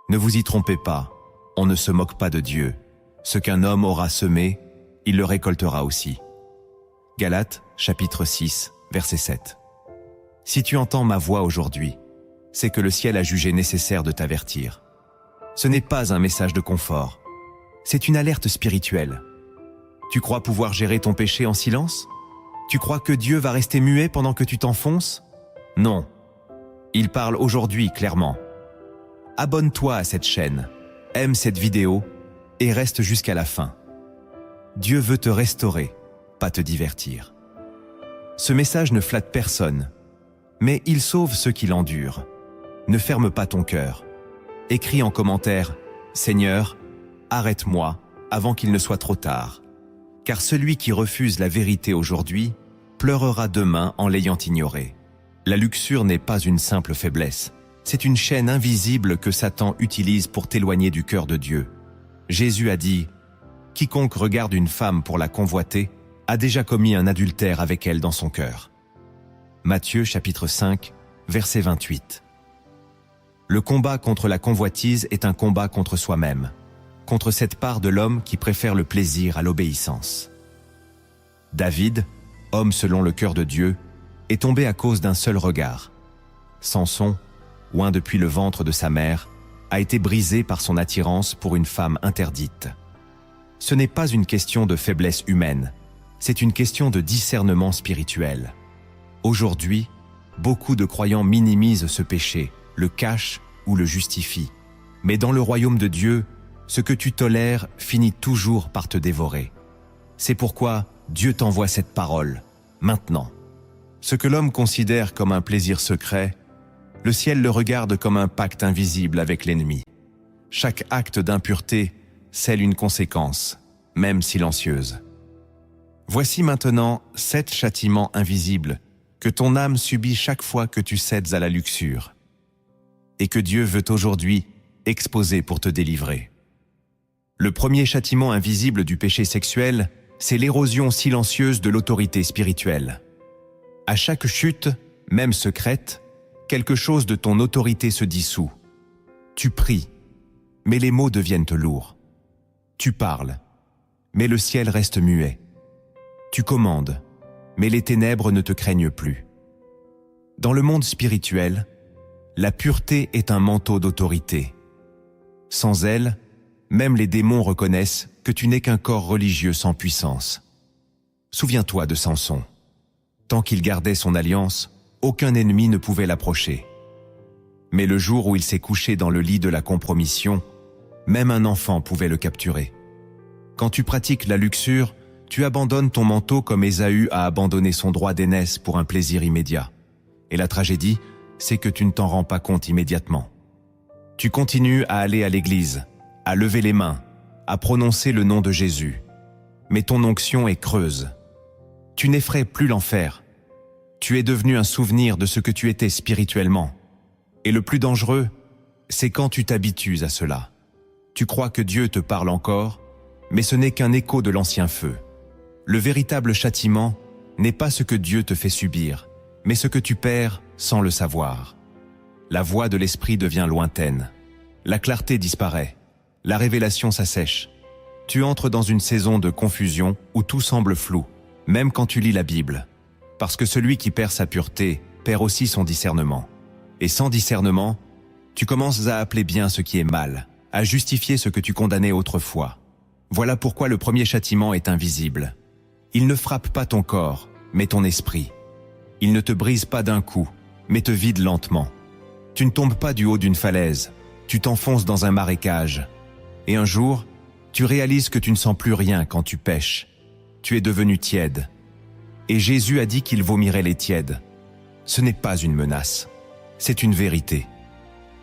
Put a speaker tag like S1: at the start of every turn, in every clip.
S1: Ne vous y trompez pas, on ne se moque pas de Dieu. Ce qu'un homme aura semé, il le récoltera aussi. Galates, chapitre 6, verset 7. Si tu entends ma voix aujourd'hui, c'est que le ciel a jugé nécessaire de t'avertir. Ce n'est pas un message de confort, c'est une alerte spirituelle. Tu crois pouvoir gérer ton péché en silence? Tu crois que Dieu va rester muet pendant que tu t'enfonces? Non. Il parle aujourd'hui clairement. Abonne-toi à cette chaîne, aime cette vidéo et reste jusqu'à la fin. Dieu veut te restaurer, pas te divertir. Ce message ne flatte personne, mais il sauve ceux qui l'endurent. Ne ferme pas ton cœur. Écris en commentaire « Seigneur, arrête-moi avant qu'il ne soit trop tard. » Car celui qui refuse la vérité aujourd'hui pleurera demain en l'ayant ignorée. La luxure n'est pas une simple faiblesse. C'est une chaîne invisible que Satan utilise pour t'éloigner du cœur de Dieu. Jésus a dit « Quiconque regarde une femme pour la convoiter a déjà commis un adultère avec elle dans son cœur. » Matthieu chapitre 5, verset 28. Le combat contre la convoitise est un combat contre soi-même, contre cette part de l'homme qui préfère le plaisir à l'obéissance. David, homme selon le cœur de Dieu, est tombé à cause d'un seul regard. Samson, oint depuis le ventre de sa mère, a été brisé par son attirance pour une femme interdite. Ce n'est pas une question de faiblesse humaine, c'est une question de discernement spirituel. Aujourd'hui, beaucoup de croyants minimisent ce péché, le cachent ou le justifient. Mais dans le royaume de Dieu, ce que tu tolères finit toujours par te dévorer. C'est pourquoi Dieu t'envoie cette parole, maintenant. Ce que l'homme considère comme un plaisir secret, le ciel le regarde comme un pacte invisible avec l'ennemi. Chaque acte d'impureté scelle une conséquence, même silencieuse. Voici maintenant 7 châtiments invisibles que ton âme subit chaque fois que tu cèdes à la luxure, et que Dieu veut aujourd'hui exposer pour te délivrer. Le premier châtiment invisible du péché sexuel, c'est l'érosion silencieuse de l'autorité spirituelle. À chaque chute, même secrète, quelque chose de ton autorité se dissout. Tu pries, mais les mots deviennent lourds. Tu parles, mais le ciel reste muet. Tu commandes, mais les ténèbres ne te craignent plus. Dans le monde spirituel, la pureté est un manteau d'autorité. Sans elle, même les démons reconnaissent que tu n'es qu'un corps religieux sans puissance. Souviens-toi de Samson. Tant qu'il gardait son alliance, aucun ennemi ne pouvait l'approcher. Mais le jour où il s'est couché dans le lit de la compromission, même un enfant pouvait le capturer. Quand tu pratiques la luxure, tu abandonnes ton manteau comme Ésaü a abandonné son droit d'aînesse pour un plaisir immédiat. Et la tragédie, c'est que tu ne t'en rends pas compte immédiatement. Tu continues à aller à l'église, à lever les mains, à prononcer le nom de Jésus. Mais ton onction est creuse. Tu n'effraies plus l'enfer. Tu es devenu un souvenir de ce que tu étais spirituellement. Et le plus dangereux, c'est quand tu t'habitues à cela. Tu crois que Dieu te parle encore, mais ce n'est qu'un écho de l'ancien feu. Le véritable châtiment n'est pas ce que Dieu te fait subir, mais ce que tu perds sans le savoir. La voix de l'esprit devient lointaine. La clarté disparaît. La révélation s'assèche. Tu entres dans une saison de confusion où tout semble flou, même quand tu lis la Bible. Parce que celui qui perd sa pureté perd aussi son discernement. Et sans discernement, tu commences à appeler bien ce qui est mal, à justifier ce que tu condamnais autrefois. Voilà pourquoi le premier châtiment est invisible. Il ne frappe pas ton corps, mais ton esprit. Il ne te brise pas d'un coup, mais te vide lentement. Tu ne tombes pas du haut d'une falaise, tu t'enfonces dans un marécage. Et un jour, tu réalises que tu ne sens plus rien quand tu pèches. Tu es devenu tiède. Et Jésus a dit qu'il vomirait les tièdes. Ce n'est pas une menace, c'est une vérité.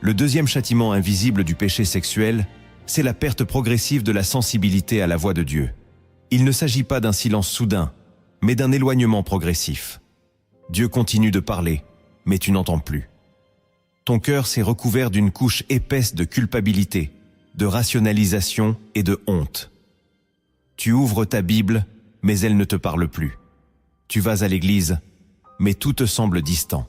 S1: Le deuxième châtiment invisible du péché sexuel, c'est la perte progressive de la sensibilité à la voix de Dieu. Il ne s'agit pas d'un silence soudain, mais d'un éloignement progressif. Dieu continue de parler, mais tu n'entends plus. Ton cœur s'est recouvert d'une couche épaisse de culpabilité, de rationalisation et de honte. Tu ouvres ta Bible, mais elle ne te parle plus. Tu vas à l'église, mais tout te semble distant.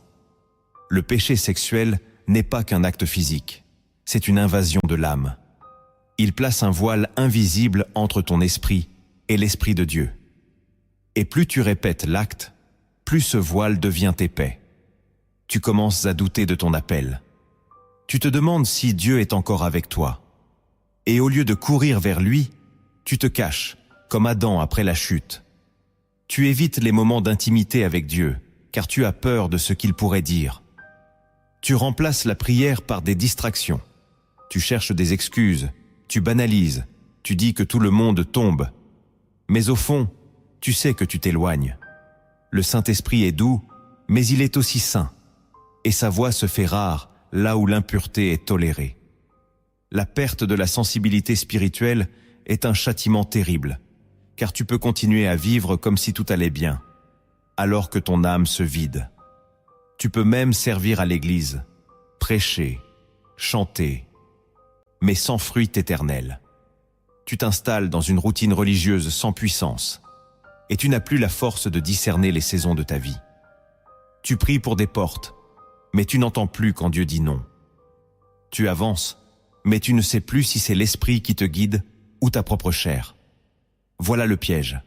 S1: Le péché sexuel n'est pas qu'un acte physique. c'est une invasion de l'âme. Il place un voile invisible entre ton esprit et l'Esprit de Dieu. Et plus tu répètes l'acte, plus ce voile devient épais. Tu commences à douter de ton appel. Tu te demandes si Dieu est encore avec toi. Et au lieu de courir vers lui, tu te caches, comme Adam après la chute. Tu évites les moments d'intimité avec Dieu, car tu as peur de ce qu'il pourrait dire. Tu remplaces la prière par des distractions. Tu cherches des excuses, tu banalises, tu dis que tout le monde tombe. Mais au fond, tu sais que tu t'éloignes. Le Saint-Esprit est doux, mais il est aussi saint. Et sa voix se fait rare là où l'impureté est tolérée. La perte de la sensibilité spirituelle est un châtiment terrible, car tu peux continuer à vivre comme si tout allait bien, alors que ton âme se vide. Tu peux même servir à l'église, prêcher, chanter, mais sans fruit éternel. Tu t'installes dans une routine religieuse sans puissance, et tu n'as plus la force de discerner les saisons de ta vie. Tu pries pour des portes, mais tu n'entends plus quand Dieu dit non. Tu avances, mais tu ne sais plus si c'est l'esprit qui te guide ou ta propre chair. Voilà le piège.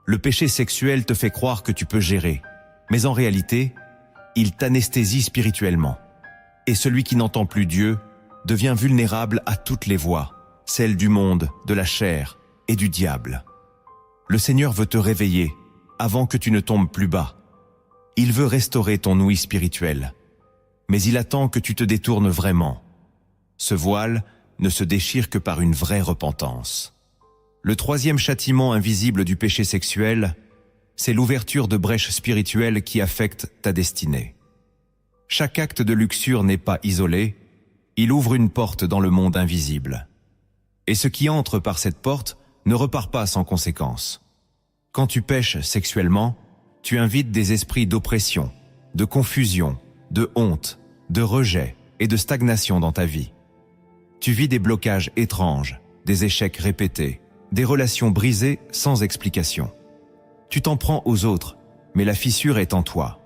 S1: Le péché sexuel te fait croire que tu peux gérer, mais en réalité, il t'anesthésie spirituellement. Et celui qui n'entend plus Dieu devient vulnérable à toutes les voix, celles du monde, de la chair et du diable. Le Seigneur veut te réveiller avant que tu ne tombes plus bas. Il veut restaurer ton ouïe spirituelle, mais il attend que tu te détournes vraiment. Ce voile ne se déchire que par une vraie repentance. Le troisième châtiment invisible du péché sexuel, c'est l'ouverture de brèches spirituelles qui affectent ta destinée. Chaque acte de luxure n'est pas isolé, il ouvre une porte dans le monde invisible. Et ce qui entre par cette porte ne repart pas sans conséquence. Quand tu pèches sexuellement, tu invites des esprits d'oppression, de confusion, de honte, de rejet et de stagnation dans ta vie. Tu vis des blocages étranges, des échecs répétés, des relations brisées sans explication. Tu t'en prends aux autres, mais la fissure est en toi.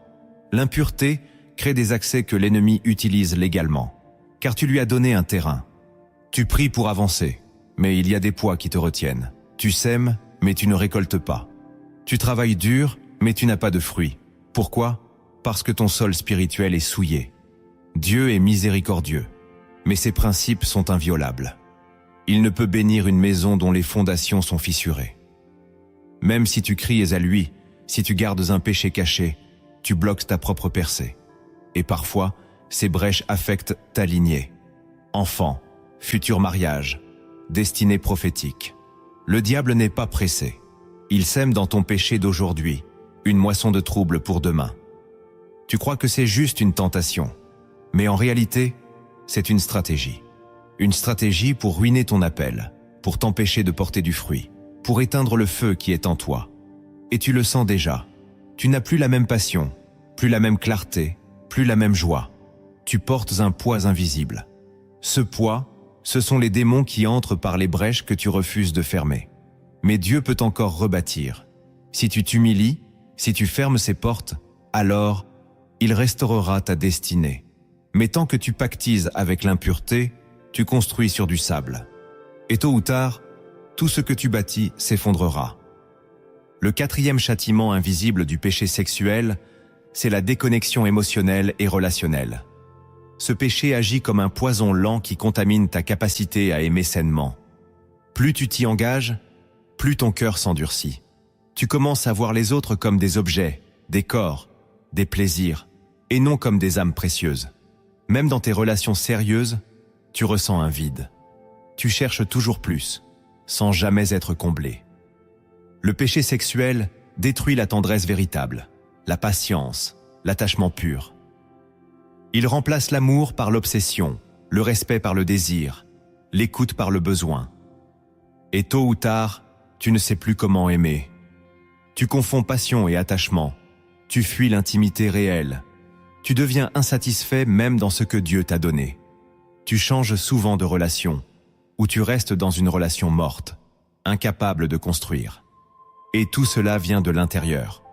S1: L'impureté crée des accès que l'ennemi utilise légalement, car tu lui as donné un terrain. Tu pries pour avancer, mais il y a des poids qui te retiennent. Tu sèmes, mais tu ne récoltes pas. Tu travailles dur, mais tu n'as pas de fruits. Pourquoi ? Parce que ton sol spirituel est souillé. Dieu est miséricordieux, mais ses principes sont inviolables. Il ne peut bénir une maison dont les fondations sont fissurées. Même si tu cries à lui, si tu gardes un péché caché, tu bloques ta propre percée. Et parfois, ces brèches affectent ta lignée. Enfant, futur mariage, destinée prophétique. Le diable n'est pas pressé. Il sème dans ton péché d'aujourd'hui une moisson de troubles pour demain. Tu crois que c'est juste une tentation, mais en réalité, c'est une stratégie. Une stratégie pour ruiner ton appel, pour t'empêcher de porter du fruit, pour éteindre le feu qui est en toi. Et tu le sens déjà. Tu n'as plus la même passion, plus la même clarté, plus la même joie. Tu portes un poids invisible. Ce poids, ce sont les démons qui entrent par les brèches que tu refuses de fermer. Mais Dieu peut encore rebâtir. Si tu t'humilies, si tu fermes ses portes, alors il restaurera ta destinée. Mais tant que tu pactises avec l'impureté, tu construis sur du sable. Et tôt ou tard, tout ce que tu bâtis s'effondrera. Le quatrième châtiment invisible du péché sexuel, c'est la déconnexion émotionnelle et relationnelle. Ce péché agit comme un poison lent qui contamine ta capacité à aimer sainement. Plus tu t'y engages, plus ton cœur s'endurcit. Tu commences à voir les autres comme des objets, des corps, des plaisirs, et non comme des âmes précieuses. Même dans tes relations sérieuses, tu ressens un vide. Tu cherches toujours plus, sans jamais être comblé. Le péché sexuel détruit la tendresse véritable, la patience, l'attachement pur. Il remplace l'amour par l'obsession, le respect par le désir, l'écoute par le besoin. Et tôt ou tard, tu ne sais plus comment aimer. Tu confonds passion et attachement. Tu fuis l'intimité réelle. Tu deviens insatisfait même dans ce que Dieu t'a donné. Tu changes souvent de relation, ou tu restes dans une relation morte, incapable de construire. Et tout cela vient de l'intérieur.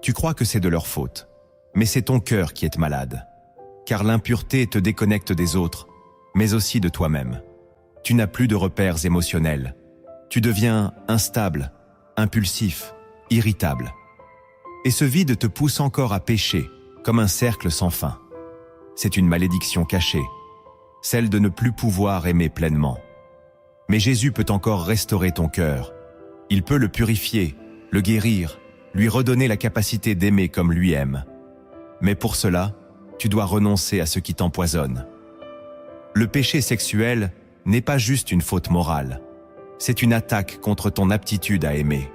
S1: Tu crois que c'est de leur faute, mais c'est ton cœur qui est malade. Car l'impureté te déconnecte des autres, mais aussi de toi-même. Tu n'as plus de repères émotionnels. Tu deviens instable, impulsif, irritable. Et ce vide te pousse encore à pécher, comme un cercle sans fin. C'est une malédiction cachée, celle de ne plus pouvoir aimer pleinement. Mais Jésus peut encore restaurer ton cœur. Il peut le purifier, le guérir, lui redonner la capacité d'aimer comme lui aime. Mais pour cela, tu dois renoncer à ce qui t'empoisonne. Le péché sexuel n'est pas juste une faute morale, c'est une attaque contre ton aptitude à aimer.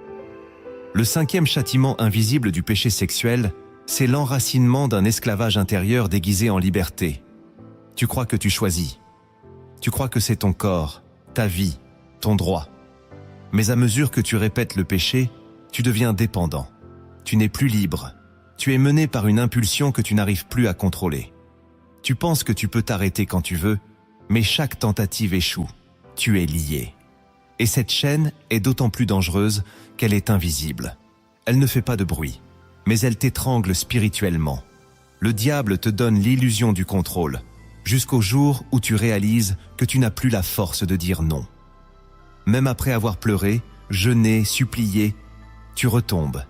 S1: Le 5e châtiment invisible du péché sexuel, c'est l'enracinement d'un esclavage intérieur déguisé en liberté. Tu crois que tu choisis. Tu crois que c'est ton corps, ta vie, ton droit. Mais à mesure que tu répètes le péché, tu deviens dépendant. Tu n'es plus libre. Tu es mené par une impulsion que tu n'arrives plus à contrôler. Tu penses que tu peux t'arrêter quand tu veux, mais chaque tentative échoue. Tu es lié. Et cette chaîne est d'autant plus dangereuse qu'elle est invisible. Elle ne fait pas de bruit, mais elle t'étrangle spirituellement. Le diable te donne l'illusion du contrôle, jusqu'au jour où tu réalises que tu n'as plus la force de dire non. Même après avoir pleuré, jeûné, supplié, tu retombes.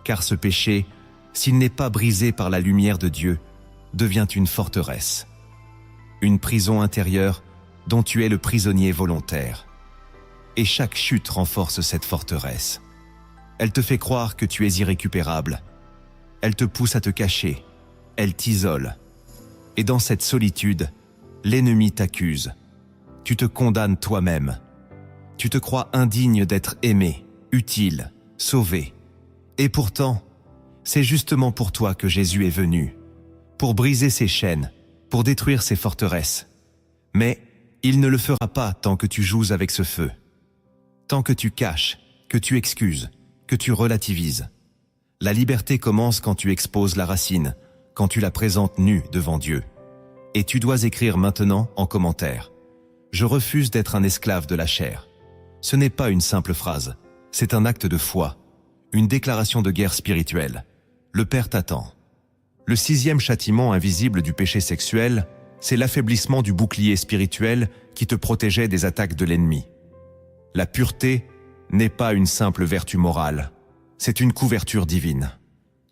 S1: Car ce péché, s'il n'est pas brisé par la lumière de Dieu, devient une forteresse. Une prison intérieure dont tu es le prisonnier volontaire. Et chaque chute renforce cette forteresse. Elle te fait croire que tu es irrécupérable. Elle te pousse à te cacher. Elle t'isole. Et dans cette solitude, l'ennemi t'accuse. Tu te condamnes toi-même. Tu te crois indigne d'être aimé, utile, sauvé. Et pourtant, c'est justement pour toi que Jésus est venu, pour briser ces chaînes, pour détruire ces forteresses. Mais il ne le fera pas tant que tu joues avec ce feu. Tant que tu caches, que tu excuses, que tu relativises. La liberté commence quand tu exposes la racine, quand tu la présentes nue devant Dieu. Et tu dois écrire maintenant en commentaire. Je refuse d'être un esclave de la chair. Ce n'est pas une simple phrase, c'est un acte de foi, une déclaration de guerre spirituelle. Le Père t'attend. Le 6e châtiment invisible du péché sexuel, c'est l'affaiblissement du bouclier spirituel qui te protégeait des attaques de l'ennemi. La pureté n'est pas une simple vertu morale, c'est une couverture divine.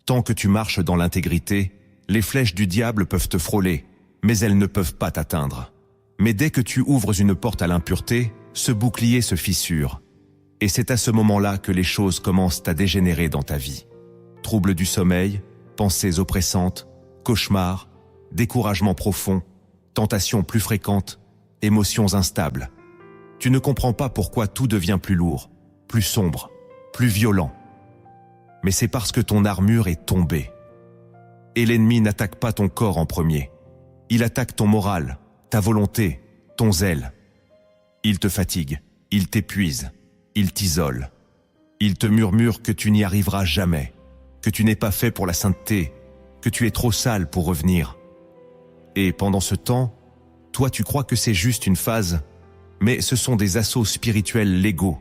S1: Tant que tu marches dans l'intégrité, les flèches du diable peuvent te frôler, mais elles ne peuvent pas t'atteindre. Mais dès que tu ouvres une porte à l'impureté, ce bouclier se fissure. Et c'est à ce moment-là que les choses commencent à dégénérer dans ta vie. Troubles du sommeil, pensées oppressantes, cauchemars, découragement profond, tentations plus fréquentes, émotions instables. Tu ne comprends pas pourquoi tout devient plus lourd, plus sombre, plus violent. Mais c'est parce que ton armure est tombée. Et l'ennemi n'attaque pas ton corps en premier. Il attaque ton moral, ta volonté, ton zèle. Il te fatigue, il t'épuise, il t'isole. Il te murmure que tu n'y arriveras jamais, que tu n'es pas fait pour la sainteté, que tu es trop sale pour revenir. Et pendant ce temps, toi tu crois que c'est juste une phase, mais ce sont des assauts spirituels légaux,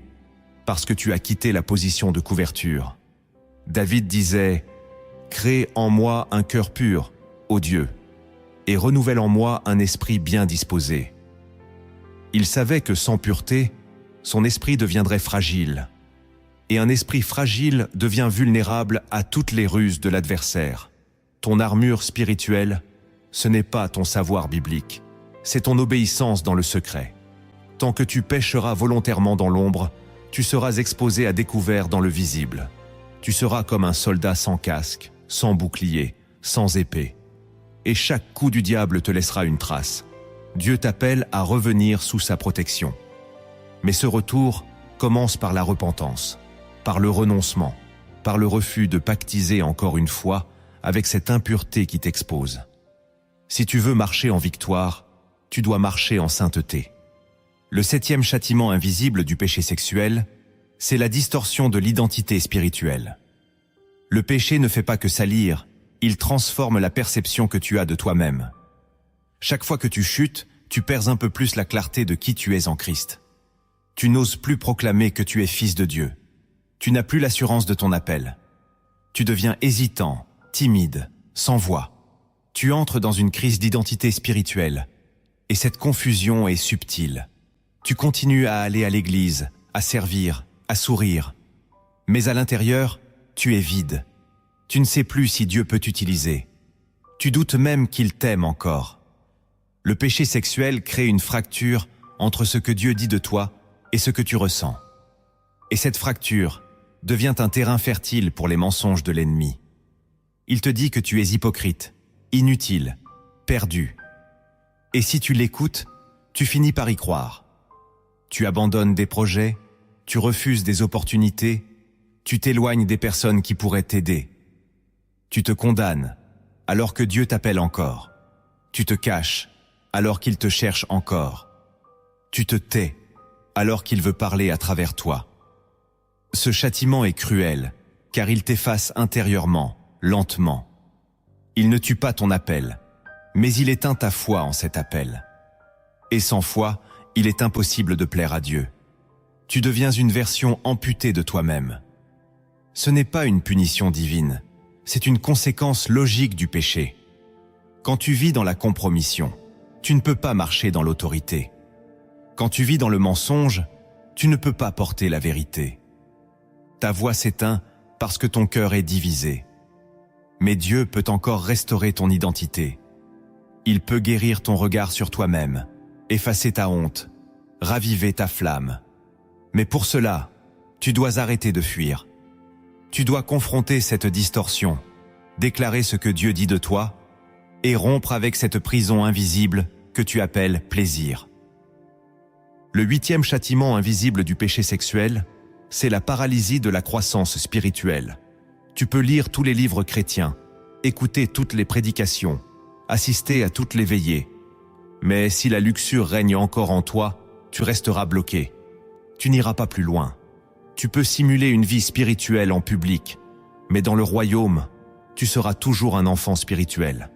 S1: parce que tu as quitté la position de couverture. David disait « Crée en moi un cœur pur, ô Dieu, et renouvelle en moi un esprit bien disposé. » Il savait que sans pureté, son esprit deviendrait fragile. Et un esprit fragile devient vulnérable à toutes les ruses de l'adversaire. Ton armure spirituelle, ce n'est pas ton savoir biblique, c'est ton obéissance dans le secret. Tant que tu pécheras volontairement dans l'ombre, tu seras exposé à découvert dans le visible. Tu seras comme un soldat sans casque, sans bouclier, sans épée. Et chaque coup du diable te laissera une trace. Dieu t'appelle à revenir sous sa protection. Mais ce retour commence par la repentance, par le renoncement, par le refus de pactiser encore une fois avec cette impureté qui t'expose. Si tu veux marcher en victoire, tu dois marcher en sainteté. Le 7e châtiment invisible du péché sexuel, c'est la distorsion de l'identité spirituelle. Le péché ne fait pas que salir, il transforme la perception que tu as de toi-même. Chaque fois que tu chutes, tu perds un peu plus la clarté de qui tu es en Christ. Tu n'oses plus proclamer que tu es fils de Dieu. Tu n'as plus l'assurance de ton appel. Tu deviens hésitant, timide, sans voix. Tu entres dans une crise d'identité spirituelle. Et cette confusion est subtile. Tu continues à aller à l'église, à servir, à sourire. Mais à l'intérieur, tu es vide. Tu ne sais plus si Dieu peut t'utiliser. Tu doutes même qu'il t'aime encore. Le péché sexuel crée une fracture entre ce que Dieu dit de toi et ce que tu ressens. Et cette fracture devient un terrain fertile pour les mensonges de l'ennemi. Il te dit que tu es hypocrite, inutile, perdu. Et si tu l'écoutes, tu finis par y croire. Tu abandonnes des projets, tu refuses des opportunités, tu t'éloignes des personnes qui pourraient t'aider. Tu te condamnes alors que Dieu t'appelle encore. Tu te caches alors qu'il te cherche encore. Tu te tais alors qu'il veut parler à travers toi. Ce châtiment est cruel, car il t'efface intérieurement, lentement. Il ne tue pas ton appel, mais il éteint ta foi en cet appel. Et sans foi, il est impossible de plaire à Dieu. Tu deviens une version amputée de toi-même. Ce n'est pas une punition divine, c'est une conséquence logique du péché. Quand tu vis dans la compromission, tu ne peux pas marcher dans l'autorité. Quand tu vis dans le mensonge, tu ne peux pas porter la vérité. Ta voix s'éteint parce que ton cœur est divisé. Mais Dieu peut encore restaurer ton identité. Il peut guérir ton regard sur toi-même, effacer ta honte, raviver ta flamme. Mais pour cela, tu dois arrêter de fuir. Tu dois confronter cette distorsion, déclarer ce que Dieu dit de toi et rompre avec cette prison invisible que tu appelles plaisir. Le 8e châtiment invisible du péché sexuel, c'est la paralysie de la croissance spirituelle. Tu peux lire tous les livres chrétiens, écouter toutes les prédications, assister à toutes les veillées. Mais si la luxure règne encore en toi, tu resteras bloqué. Tu n'iras pas plus loin. Tu peux simuler une vie spirituelle en public, mais dans le royaume, tu seras toujours un enfant spirituel.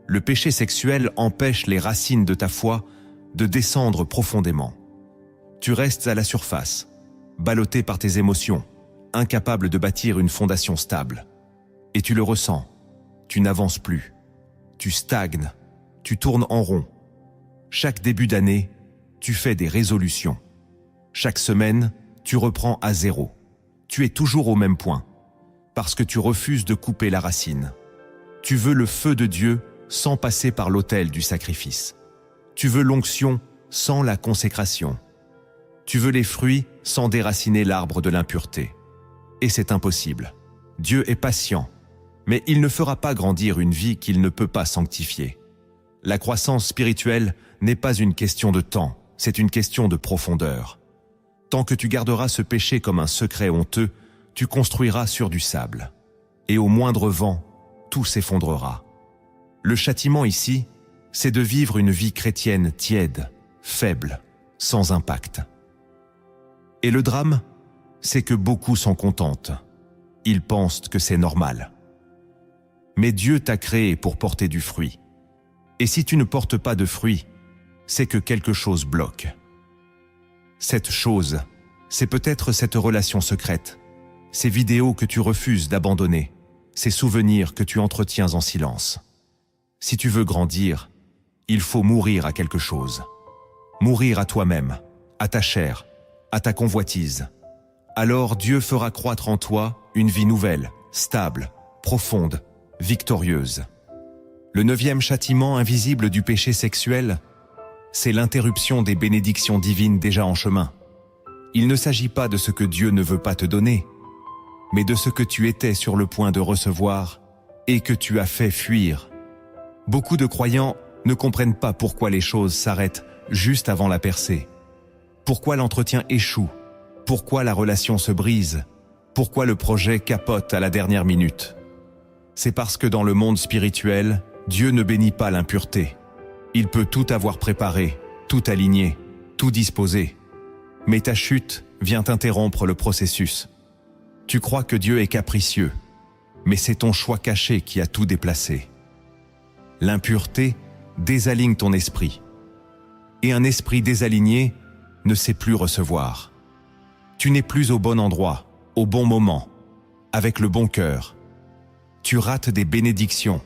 S1: Le péché sexuel empêche les racines de ta foi de descendre profondément. Tu restes à la surface, ballotté par tes émotions, incapable de bâtir une fondation stable. Et tu le ressens, tu n'avances plus, tu stagnes, tu tournes en rond. Chaque début d'année, tu fais des résolutions. Chaque semaine, tu reprends à zéro. Tu es toujours au même point, parce que tu refuses de couper la racine. Tu veux le feu de Dieu sans passer par l'autel du sacrifice. Tu veux l'onction sans la consécration. Tu veux les fruits sans déraciner l'arbre de l'impureté. Et c'est impossible. Dieu est patient, mais il ne fera pas grandir une vie qu'il ne peut pas sanctifier. La croissance spirituelle n'est pas une question de temps, c'est une question de profondeur. Tant que tu garderas ce péché comme un secret honteux, tu construiras sur du sable. Et au moindre vent, tout s'effondrera. Le châtiment ici, c'est de vivre une vie chrétienne tiède, faible, sans impact. Et le drame, c'est que beaucoup s'en contentent. Ils pensent que c'est normal. Mais Dieu t'a créé pour porter du fruit. Et si tu ne portes pas de fruit, c'est que quelque chose bloque. Cette chose, c'est peut-être cette relation secrète, ces vidéos que tu refuses d'abandonner, ces souvenirs que tu entretiens en silence. Si tu veux grandir, il faut mourir à quelque chose. Mourir à toi-même, à ta chair, à ta convoitise. Alors Dieu fera croître en toi une vie nouvelle, stable, profonde, victorieuse. Le 9e châtiment invisible du péché sexuel, c'est l'interruption des bénédictions divines déjà en chemin. Il ne s'agit pas de ce que Dieu ne veut pas te donner, mais de ce que tu étais sur le point de recevoir et que tu as fait fuir. Beaucoup de croyants ne comprennent pas pourquoi les choses s'arrêtent juste avant la percée. Pourquoi l'entretien échoue? Pourquoi la relation se brise? Pourquoi le projet capote à la dernière minute? C'est parce que dans le monde spirituel, Dieu ne bénit pas l'impureté. Il peut tout avoir préparé, tout aligné, tout disposé. Mais ta chute vient interrompre le processus. Tu crois que Dieu est capricieux, mais c'est ton choix caché qui a tout déplacé. L'impureté désaligne ton esprit. Et un esprit désaligné ne sait plus recevoir. Tu n'es plus au bon endroit, au bon moment, avec le bon cœur. Tu rates des bénédictions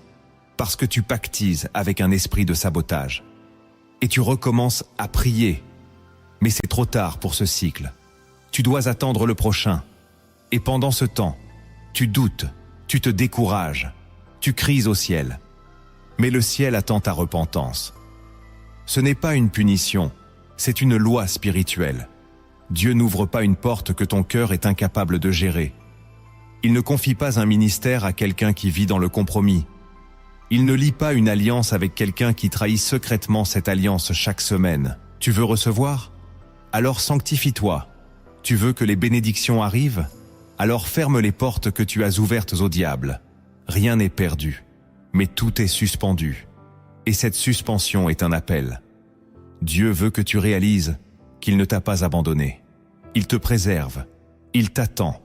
S1: parce que tu pactises avec un esprit de sabotage. et tu recommences à prier. Mais c'est trop tard pour ce cycle. Tu dois attendre le prochain. Et pendant ce temps, tu doutes, tu te décourages, tu cries au ciel. Mais le ciel attend ta repentance. Ce n'est pas une punition, c'est une loi spirituelle. Dieu n'ouvre pas une porte que ton cœur est incapable de gérer. Il ne confie pas un ministère à quelqu'un qui vit dans le compromis. Il ne lie pas une alliance avec quelqu'un qui trahit secrètement cette alliance chaque semaine. Tu veux recevoir? Alors sanctifie-toi. Tu veux que les bénédictions arrivent? Alors ferme les portes que tu as ouvertes au diable. Rien n'est perdu, mais tout est suspendu. Et cette suspension est un appel. Dieu veut que tu réalises qu'il ne t'a pas abandonné. Il te préserve, il t'attend,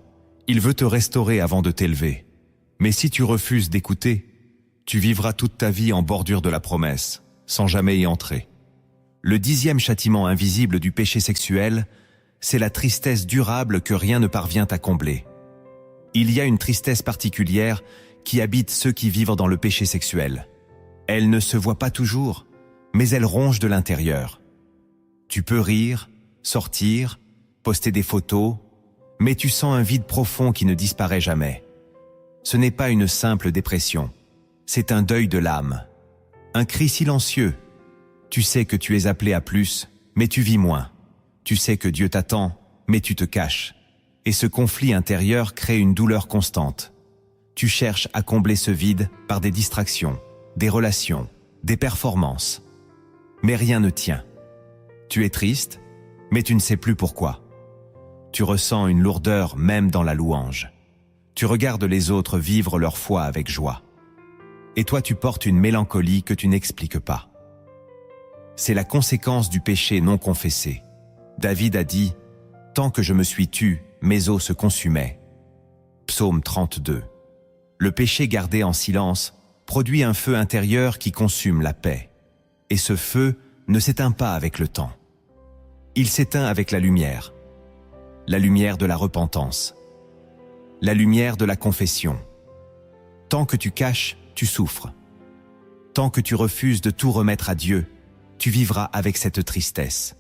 S1: il veut te restaurer avant de t'élever. Mais si tu refuses d'écouter, tu vivras toute ta vie en bordure de la promesse, sans jamais y entrer. Le 10e châtiment invisible du péché sexuel, c'est la tristesse durable que rien ne parvient à combler. Il y a une tristesse particulière qui habite ceux qui vivent dans le péché sexuel. Elle ne se voit pas toujours, mais elle ronge de l'intérieur. Tu peux rire, sortir, poster des photos, mais tu sens un vide profond qui ne disparaît jamais. Ce n'est pas une simple dépression, c'est un deuil de l'âme. Un cri silencieux. Tu sais que tu es appelé à plus, mais tu vis moins. Tu sais que Dieu t'attend, mais tu te caches. Et ce conflit intérieur crée une douleur constante. Tu cherches à combler ce vide par des distractions, des relations, des performances. Mais rien ne tient. Tu es triste, mais tu ne sais plus pourquoi. Tu ressens une lourdeur même dans la louange. Tu regardes les autres vivre leur foi avec joie. Et toi tu portes une mélancolie que tu n'expliques pas. C'est la conséquence du péché non confessé. David a dit « Tant que je me suis tu, mes os se consumaient ». Psaume 32. Le péché gardé en silence produit un feu intérieur qui consume la paix. Et ce feu ne s'éteint pas avec le temps. Il s'éteint avec la lumière de la repentance, la lumière de la confession. Tant que tu caches, tu souffres. Tant que tu refuses de tout remettre à Dieu, tu vivras avec cette tristesse.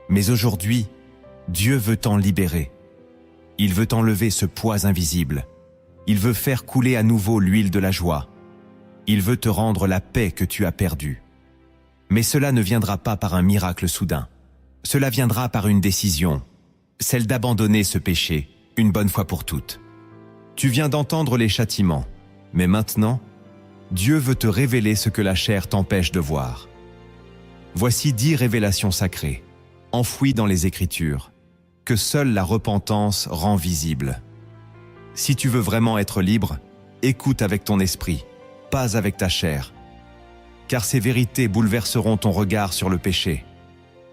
S1: Mais aujourd'hui, Dieu veut t'en libérer. Il veut enlever ce poids invisible. Il veut faire couler à nouveau l'huile de la joie. Il veut te rendre la paix que tu as perdue. Mais cela ne viendra pas par un miracle soudain. Cela viendra par une décision, celle d'abandonner ce péché, une bonne fois pour toutes. Tu viens d'entendre les châtiments, mais maintenant, Dieu veut te révéler ce que la chair t'empêche de voir. Voici 10 révélations sacrées, enfouies dans les Écritures, que seule la repentance rend visible. Si tu veux vraiment être libre, écoute avec ton esprit, pas avec ta chair. Car ces vérités bouleverseront ton regard sur le péché.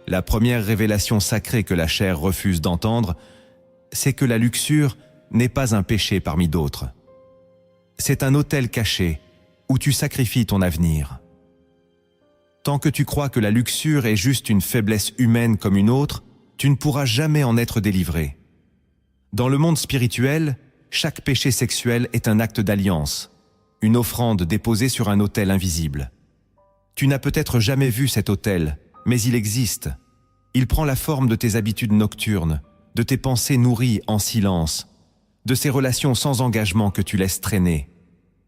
S1: La première révélation sacrée que la chair refuse d'entendre, c'est que la luxure n'est pas un péché parmi d'autres. C'est un autel caché où tu sacrifies ton avenir. Tant que tu crois que la luxure est juste une faiblesse humaine comme une autre, tu ne pourras jamais en être délivré. Dans le monde spirituel, chaque péché sexuel est un acte d'alliance, une offrande déposée sur un autel invisible. Tu n'as peut-être jamais vu cet autel, mais il existe. Il prend la forme de tes habitudes nocturnes, de tes pensées nourries en silence, de ces relations sans engagement que tu laisses traîner.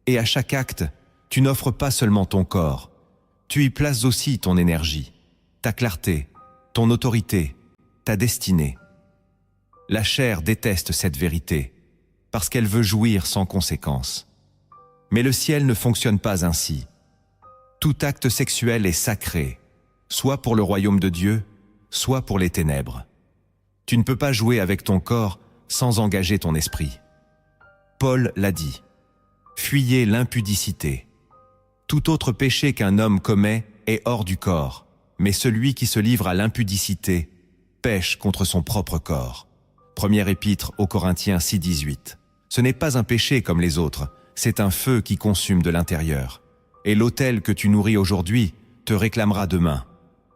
S1: Et à chaque acte, tu n'offres pas seulement ton corps, tu y places aussi ton énergie, ta clarté, ton autorité, ta destinée. La chair déteste cette vérité, parce qu'elle veut jouir sans conséquence. Mais le ciel ne fonctionne pas ainsi. Tout acte sexuel est sacré, soit pour le royaume de Dieu, soit pour les ténèbres. Tu ne peux pas jouer avec ton corps sans engager ton esprit. Paul l'a dit. Fuyez l'impudicité. Tout autre péché qu'un homme commet est hors du corps, mais celui qui se livre à l'impudicité pêche contre son propre corps. Première épître aux Corinthiens 6,18. Ce n'est pas un péché comme les autres, c'est un feu qui consume de l'intérieur. Et l'autel que tu nourris aujourd'hui te réclamera demain.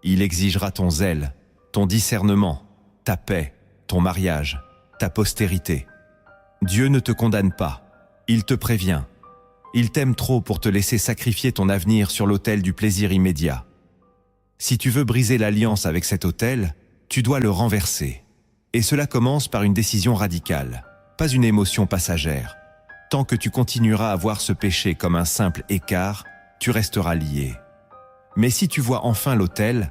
S1: Il exigera ton zèle, ton discernement, ta paix, ton mariage, ta postérité. Dieu ne te condamne pas, il te prévient. Il t'aime trop pour te laisser sacrifier ton avenir sur l'autel du plaisir immédiat. Si tu veux briser l'alliance avec cet autel, tu dois le renverser. Et cela commence par une décision radicale, pas une émotion passagère. Tant que tu continueras à voir ce péché comme un simple écart, tu resteras lié. Mais si tu vois enfin l'autel,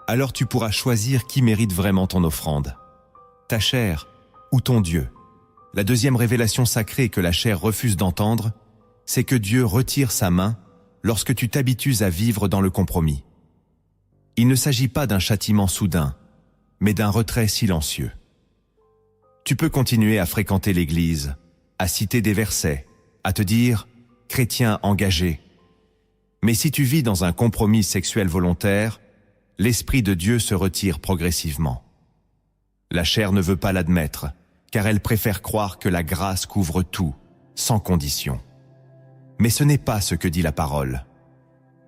S1: alors tu pourras choisir qui mérite vraiment ton offrande. Ta chair ou ton Dieu. La deuxième révélation sacrée que la chair refuse d'entendre, c'est que Dieu retire sa main lorsque tu t'habitues à vivre dans le compromis. Il ne s'agit pas d'un châtiment soudain, mais d'un retrait silencieux. Tu peux continuer à fréquenter l'Église, à citer des versets, à te dire « chrétien engagé ». Mais si tu vis dans un compromis sexuel volontaire, l'Esprit de Dieu se retire progressivement. La chair ne veut pas l'admettre, car elle préfère croire que la grâce couvre tout, sans condition. Mais ce n'est pas ce que dit la parole.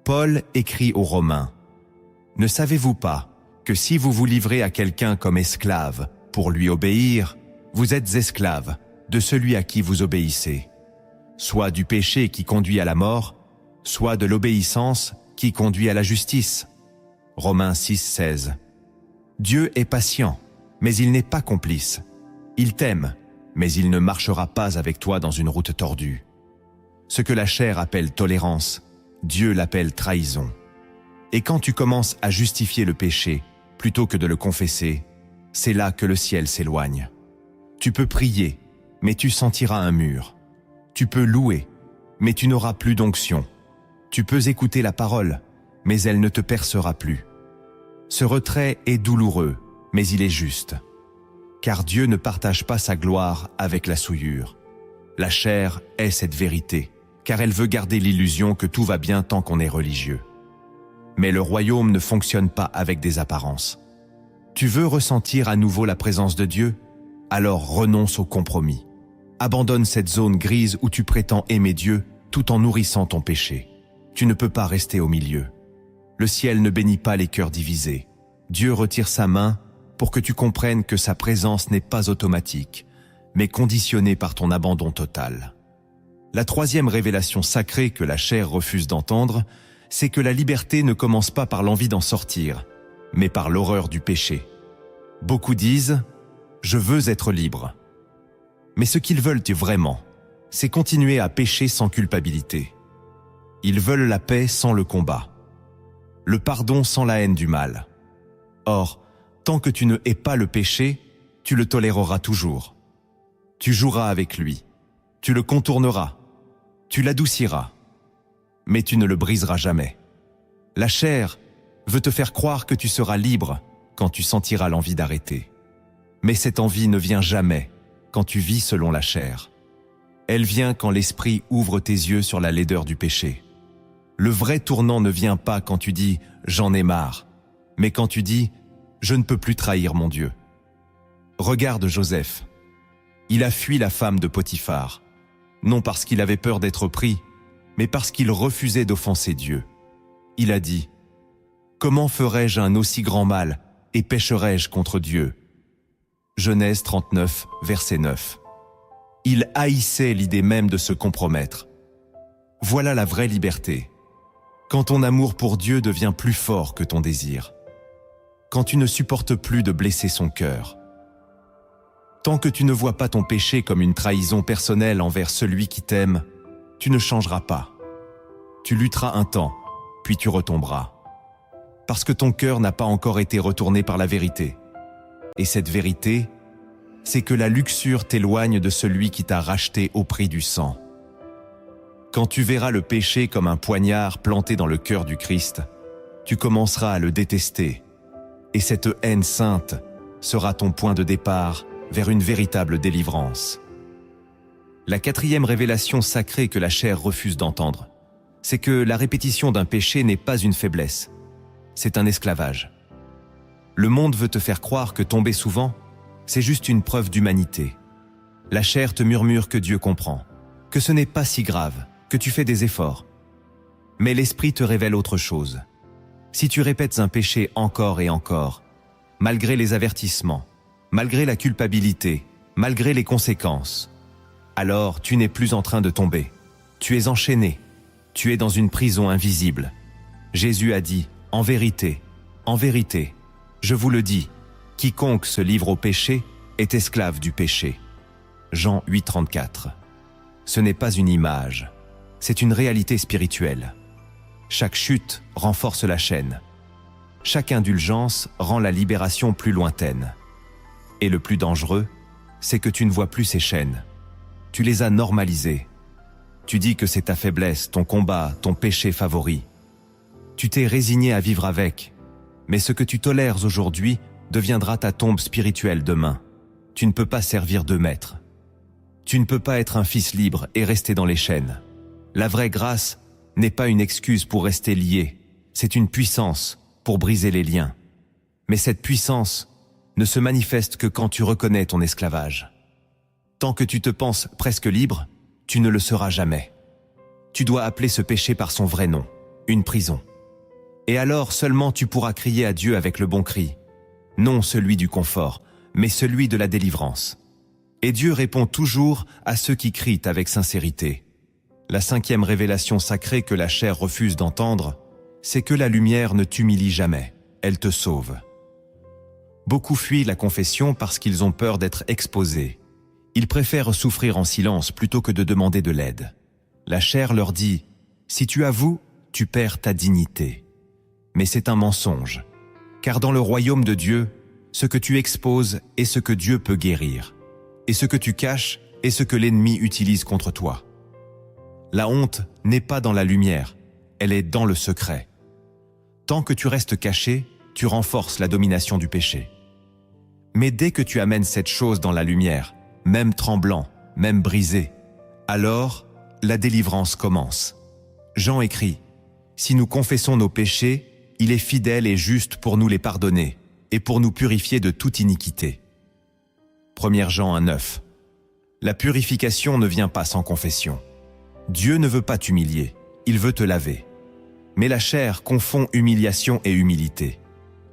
S1: Paul écrit aux Romains « Ne savez-vous pas que si vous vous livrez à quelqu'un comme esclave pour lui obéir, vous êtes esclave de celui à qui vous obéissez, soit du péché qui conduit à la mort, soit de l'obéissance qui conduit à la justice. » Romains 6, 16. Dieu est patient, mais il n'est pas complice. Il t'aime, mais il ne marchera pas avec toi dans une route tordue. Ce que la chair appelle tolérance, Dieu l'appelle trahison. Et quand tu commences à justifier le péché, plutôt que de le confesser, c'est là que le ciel s'éloigne. Tu peux prier, mais tu sentiras un mur. Tu peux louer, mais tu n'auras plus d'onction. Tu peux écouter la parole, mais elle ne te percera plus. Ce retrait est douloureux, mais il est juste. Car Dieu ne partage pas sa gloire avec la souillure. La chair est cette vérité, car elle veut garder l'illusion que tout va bien tant qu'on est religieux. Mais le royaume ne fonctionne pas avec des apparences. Tu veux ressentir à nouveau la présence de Dieu? Alors renonce au compromis. Abandonne cette zone grise où tu prétends aimer Dieu tout en nourrissant ton péché. Tu ne peux pas rester au milieu. Le ciel ne bénit pas les cœurs divisés. Dieu retire sa main pour que tu comprennes que sa présence n'est pas automatique, mais conditionnée par ton abandon total. La troisième révélation sacrée que la chair refuse d'entendre, c'est que la liberté ne commence pas par l'envie d'en sortir, mais par l'horreur du péché. Beaucoup disent « Je veux être libre ». Mais ce qu'ils veulent vraiment, c'est continuer à pécher sans culpabilité. Ils veulent la paix sans le combat, le pardon sans la haine du mal. Or, tant que tu ne hais pas le péché, tu le toléreras toujours. Tu joueras avec lui, tu le contourneras, tu l'adouciras, mais tu ne le briseras jamais. La chair veut te faire croire que tu seras libre quand tu sentiras l'envie d'arrêter. Mais cette envie ne vient jamais quand tu vis selon la chair. Elle vient quand l'esprit ouvre tes yeux sur la laideur du péché. Le vrai tournant ne vient pas quand tu dis « j'en ai marre », mais quand tu dis « je ne peux plus trahir mon Dieu ». Regarde Joseph. Il a fui la femme de Potiphar, non parce qu'il avait peur d'être pris, mais parce qu'il refusait d'offenser Dieu. Il a dit « Comment ferais-je un aussi grand mal et pécherais-je contre Dieu ?» Genèse 39, verset 9. Il haïssait l'idée même de se compromettre. Voilà la vraie liberté. Quand ton amour pour Dieu devient plus fort que ton désir. Quand tu ne supportes plus de blesser son cœur. Tant que tu ne vois pas ton péché comme une trahison personnelle envers celui qui t'aime, tu ne changeras pas. Tu lutteras un temps, puis tu retomberas. Parce que ton cœur n'a pas encore été retourné par la vérité. Et cette vérité, c'est que la luxure t'éloigne de celui qui t'a racheté au prix du sang. Quand tu verras le péché comme un poignard planté dans le cœur du Christ, tu commenceras à le détester. Et cette haine sainte sera ton point de départ vers une véritable délivrance. La quatrième révélation sacrée que la chair refuse d'entendre, c'est que la répétition d'un péché n'est pas une faiblesse, c'est un esclavage. Le monde veut te faire croire que tomber souvent, c'est juste une preuve d'humanité. La chair te murmure que Dieu comprend, que ce n'est pas si grave, que tu fais des efforts. Mais l'esprit te révèle autre chose. Si tu répètes un péché encore et encore, malgré les avertissements, malgré la culpabilité, malgré les conséquences, alors tu n'es plus en train de tomber. Tu es enchaîné. Tu es dans une prison invisible. Jésus a dit, en vérité, En vérité, je vous le dis, quiconque se livre au péché est esclave du péché. Jean 8, 34. Ce n'est pas une image, c'est une réalité spirituelle. Chaque chute renforce la chaîne. Chaque indulgence rend la libération plus lointaine. Et le plus dangereux, c'est que tu ne vois plus ces chaînes. Tu les as normalisées. Tu dis que c'est ta faiblesse, ton combat, ton péché favori. Tu t'es résigné à vivre avec, mais ce que tu tolères aujourd'hui deviendra ta tombe spirituelle demain. Tu ne peux pas servir de maître. Tu ne peux pas être un fils libre et rester dans les chaînes. La vraie grâce n'est pas une excuse pour rester lié, c'est une puissance pour briser les liens. Mais cette puissance ne se manifeste que quand tu reconnais ton esclavage. Tant que tu te penses presque libre, tu ne le seras jamais. Tu dois appeler ce péché par son vrai nom, une prison. Et alors seulement tu pourras crier à Dieu avec le bon cri, non celui du confort, mais celui de la délivrance. Et Dieu répond toujours à ceux qui crient avec sincérité. La 5e révélation sacrée que la chair refuse d'entendre, c'est que la lumière ne t'humilie jamais, elle te sauve. Beaucoup fuient la confession parce qu'ils ont peur d'être exposés. Ils préfèrent souffrir en silence plutôt que de demander de l'aide. La chair leur dit, si tu avoues, tu perds ta dignité. Mais c'est un mensonge, car dans le royaume de Dieu, ce que tu exposes est ce que Dieu peut guérir, et ce que tu caches est ce que l'ennemi utilise contre toi. La honte n'est pas dans la lumière, elle est dans le secret. Tant que tu restes caché, tu renforces la domination du péché. Mais dès que tu amènes cette chose dans la lumière, même tremblant, même brisé, alors la délivrance commence. Jean écrit, « Si nous confessons nos péchés, il est fidèle et juste pour nous les pardonner et pour nous purifier de toute iniquité. » 1 Jean 1,9. La purification ne vient pas sans confession. Dieu ne veut pas t'humilier, il veut te laver. Mais la chair confond humiliation et humilité.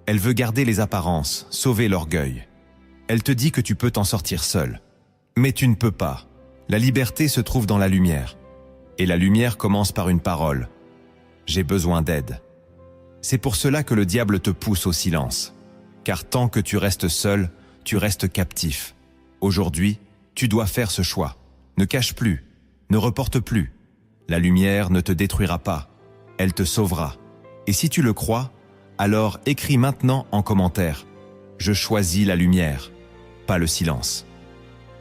S1: Elle veut garder les apparences, sauver l'orgueil. Elle te dit que tu peux t'en sortir seul. Mais tu ne peux pas. La liberté se trouve dans la lumière. Et la lumière commence par une parole. J'ai besoin d'aide. C'est pour cela que le diable te pousse au silence. Car tant que tu restes seul, tu restes captif. Aujourd'hui, tu dois faire ce choix. Ne cache plus, ne reporte plus. La lumière ne te détruira pas, elle te sauvera. Et si tu le crois, alors écris maintenant en commentaire « Je choisis la lumière », pas le silence.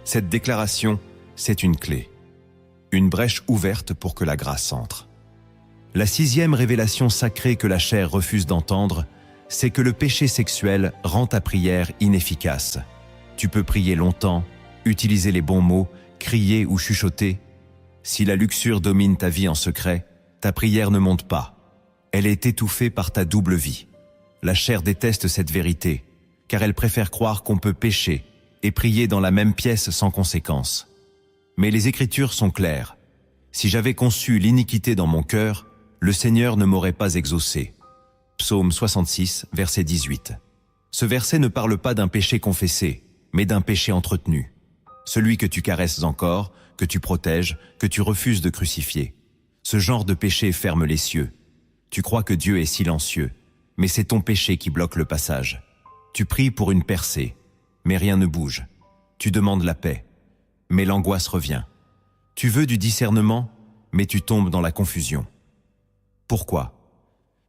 S1: Cette déclaration, c'est une clé. Une brèche ouverte pour que la grâce entre. La 6e révélation sacrée que la chair refuse d'entendre, c'est que le péché sexuel rend ta prière inefficace. Tu peux prier longtemps, utiliser les bons mots, crier ou chuchoter. Si la luxure domine ta vie en secret, ta prière ne monte pas. Elle est étouffée par ta double vie. La chair déteste cette vérité, car elle préfère croire qu'on peut pécher et prier dans la même pièce sans conséquence. Mais les Écritures sont claires. Si j'avais conçu l'iniquité dans mon cœur, le Seigneur ne m'aurait pas exaucé. Psaume 66, verset 18. Ce verset ne parle pas d'un péché confessé, mais d'un péché entretenu. Celui que tu caresses encore, que tu protèges, que tu refuses de crucifier. Ce genre de péché ferme les cieux. Tu crois que Dieu est silencieux, mais c'est ton péché qui bloque le passage. Tu pries pour une percée, mais rien ne bouge. Tu demandes la paix, mais l'angoisse revient. Tu veux du discernement, mais tu tombes dans la confusion. Pourquoi ?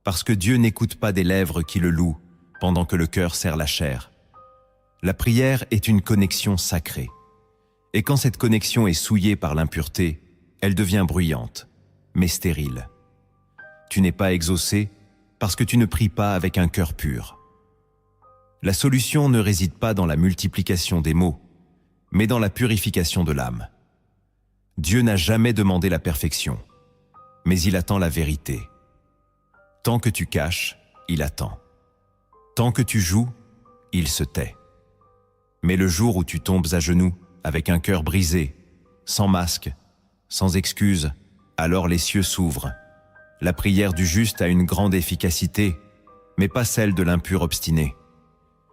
S1: Parce que Dieu n'écoute pas des lèvres qui le louent, pendant que le cœur serre la chair. La prière est une connexion sacrée. Et quand cette connexion est souillée par l'impureté, elle devient bruyante, mais stérile. Tu n'es pas exaucé parce que tu ne pries pas avec un cœur pur. La solution ne réside pas dans la multiplication des mots, mais dans la purification de l'âme. Dieu n'a jamais demandé la perfection, mais il attend la vérité. Tant que tu caches, il attend. Tant que tu joues, il se tait. Mais le jour où tu tombes à genoux, avec un cœur brisé, sans masque, sans excuse, alors les cieux s'ouvrent. La prière du juste a une grande efficacité, mais pas celle de l'impur obstiné.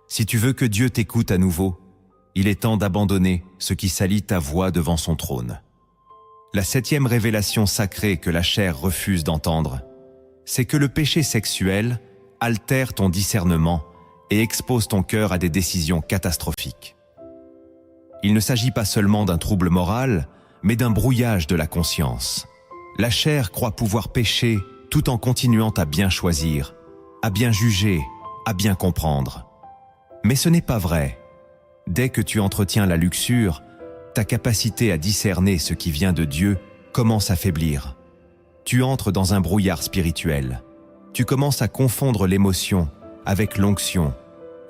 S1: Si tu veux que Dieu t'écoute à nouveau, il est temps d'abandonner ce qui salit ta voix devant son trône. La 7e révélation sacrée que la chair refuse d'entendre, c'est que le péché sexuel altèrent ton discernement et exposent ton cœur à des décisions catastrophiques. Il ne s'agit pas seulement d'un trouble moral, mais d'un brouillage de la conscience. La chair croit pouvoir pécher tout en continuant à bien choisir, à bien juger, à bien comprendre. Mais ce n'est pas vrai. Dès que tu entretiens la luxure, ta capacité à discerner ce qui vient de Dieu commence à faiblir. Tu entres dans un brouillard spirituel. Tu commences à confondre l'émotion avec l'onction,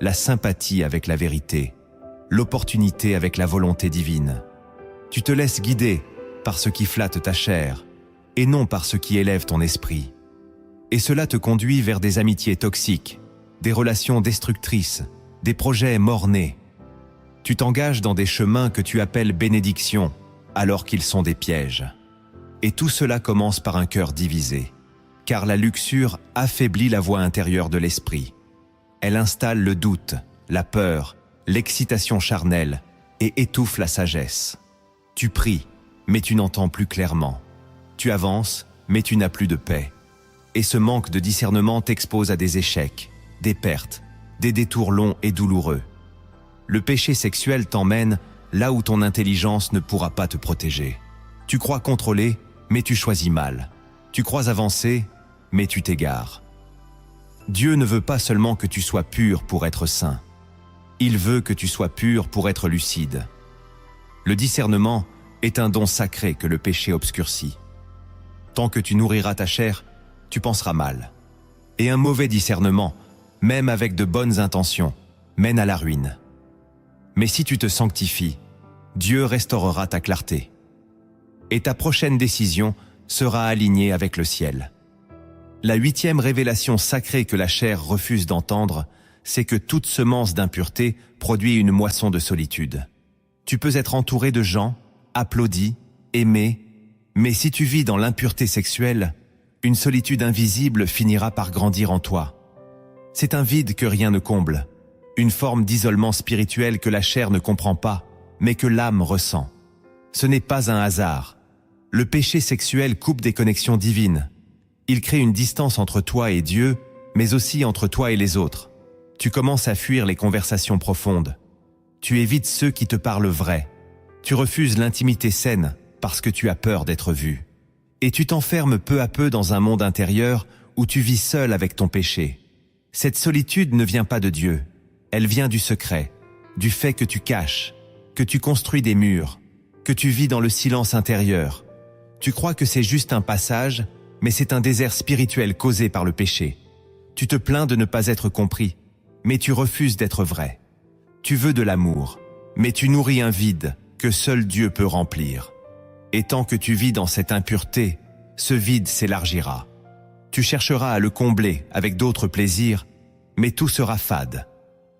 S1: la sympathie avec la vérité, l'opportunité avec la volonté divine. Tu te laisses guider par ce qui flatte ta chair et non par ce qui élève ton esprit. Et cela te conduit vers des amitiés toxiques, des relations destructrices, des projets mort-nés. Tu t'engages dans des chemins que tu appelles bénédictions, alors qu'ils sont des pièges. Et tout cela commence par un cœur divisé, car la luxure affaiblit la voix intérieure de l'esprit. Elle installe le doute, la peur, l'excitation charnelle et étouffe la sagesse. Tu pries, mais tu n'entends plus clairement. Tu avances, mais tu n'as plus de paix. Et ce manque de discernement t'expose à des échecs, des pertes, des détours longs et douloureux. Le péché sexuel t'emmène là où ton intelligence ne pourra pas te protéger. Tu crois contrôler, mais tu choisis mal. Tu crois avancer, mais tu t'égares. Dieu ne veut pas seulement que tu sois pur pour être saint. Il veut que tu sois pur pour être lucide. Le discernement est un don sacré que le péché obscurcit. Tant que tu nourriras ta chair, tu penseras mal. Et un mauvais discernement, même avec de bonnes intentions, mène à la ruine. Mais si tu te sanctifies, Dieu restaurera ta clarté. Et ta prochaine décision sera alignée avec le ciel. La 8e révélation sacrée que la chair refuse d'entendre, c'est que toute semence d'impureté produit une moisson de solitude. Tu peux être entouré de gens, applaudi, aimé, mais si tu vis dans l'impureté sexuelle, une solitude invisible finira par grandir en toi. C'est un vide que rien ne comble, une forme d'isolement spirituel que la chair ne comprend pas, mais que l'âme ressent. Ce n'est pas un hasard. Le péché sexuel coupe des connexions divines. Il crée une distance entre toi et Dieu, mais aussi entre toi et les autres. Tu commences à fuir les conversations profondes. Tu évites ceux qui te parlent vrai. Tu refuses l'intimité saine parce que tu as peur d'être vu. Et tu t'enfermes peu à peu dans un monde intérieur où tu vis seul avec ton péché. Cette solitude ne vient pas de Dieu. Elle vient du secret, du fait que tu caches, que tu construis des murs, que tu vis dans le silence intérieur. Tu crois que c'est juste un passage, mais c'est un désert spirituel causé par le péché. Tu te plains de ne pas être compris, mais tu refuses d'être vrai. Tu veux de l'amour, mais tu nourris un vide que seul Dieu peut remplir. Et tant que tu vis dans cette impureté, ce vide s'élargira. Tu chercheras à le combler avec d'autres plaisirs, mais tout sera fade.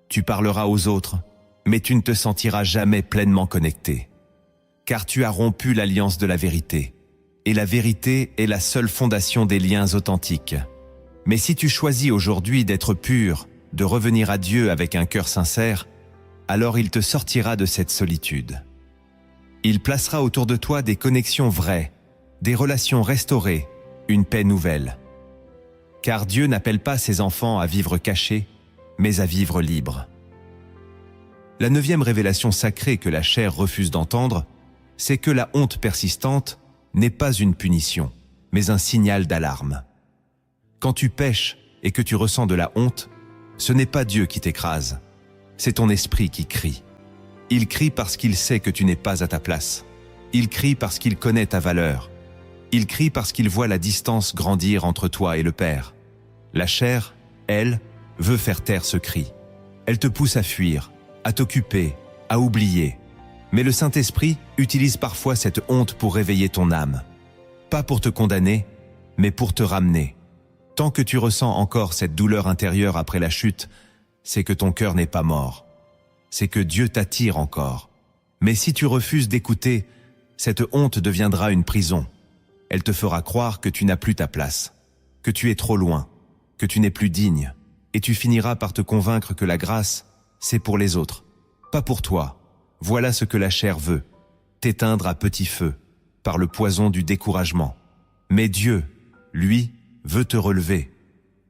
S1: Tu parleras aux autres, mais tu ne te sentiras jamais pleinement connecté. Car tu as rompu l'alliance de la vérité. Et la vérité est la seule fondation des liens authentiques. Mais si tu choisis aujourd'hui d'être pur, de revenir à Dieu avec un cœur sincère, alors il te sortira de cette solitude. Il placera autour de toi des connexions vraies, des relations restaurées, une paix nouvelle. Car Dieu n'appelle pas ses enfants à vivre cachés, mais à vivre libres. La 9e révélation sacrée que la chair refuse d'entendre, c'est que la honte persistante n'est pas une punition, mais un signal d'alarme. Quand tu pèches et que tu ressens de la honte, ce n'est pas Dieu qui t'écrase, c'est ton esprit qui crie. Il crie parce qu'il sait que tu n'es pas à ta place. Il crie parce qu'il connaît ta valeur. Il crie parce qu'il voit la distance grandir entre toi et le Père. La chair, elle, veut faire taire ce cri. Elle te pousse à fuir, à t'occuper, à oublier. Mais le Saint-Esprit utilise parfois cette honte pour réveiller ton âme. Pas pour te condamner, mais pour te ramener. Tant que tu ressens encore cette douleur intérieure après la chute, c'est que ton cœur n'est pas mort. C'est que Dieu t'attire encore. Mais si tu refuses d'écouter, cette honte deviendra une prison. Elle te fera croire que tu n'as plus ta place, que tu es trop loin, que tu n'es plus digne, et tu finiras par te convaincre que la grâce, c'est pour les autres, pas pour toi. Voilà ce que la chair veut, t'éteindre à petit feu, par le poison du découragement. Mais Dieu, lui, veut te relever.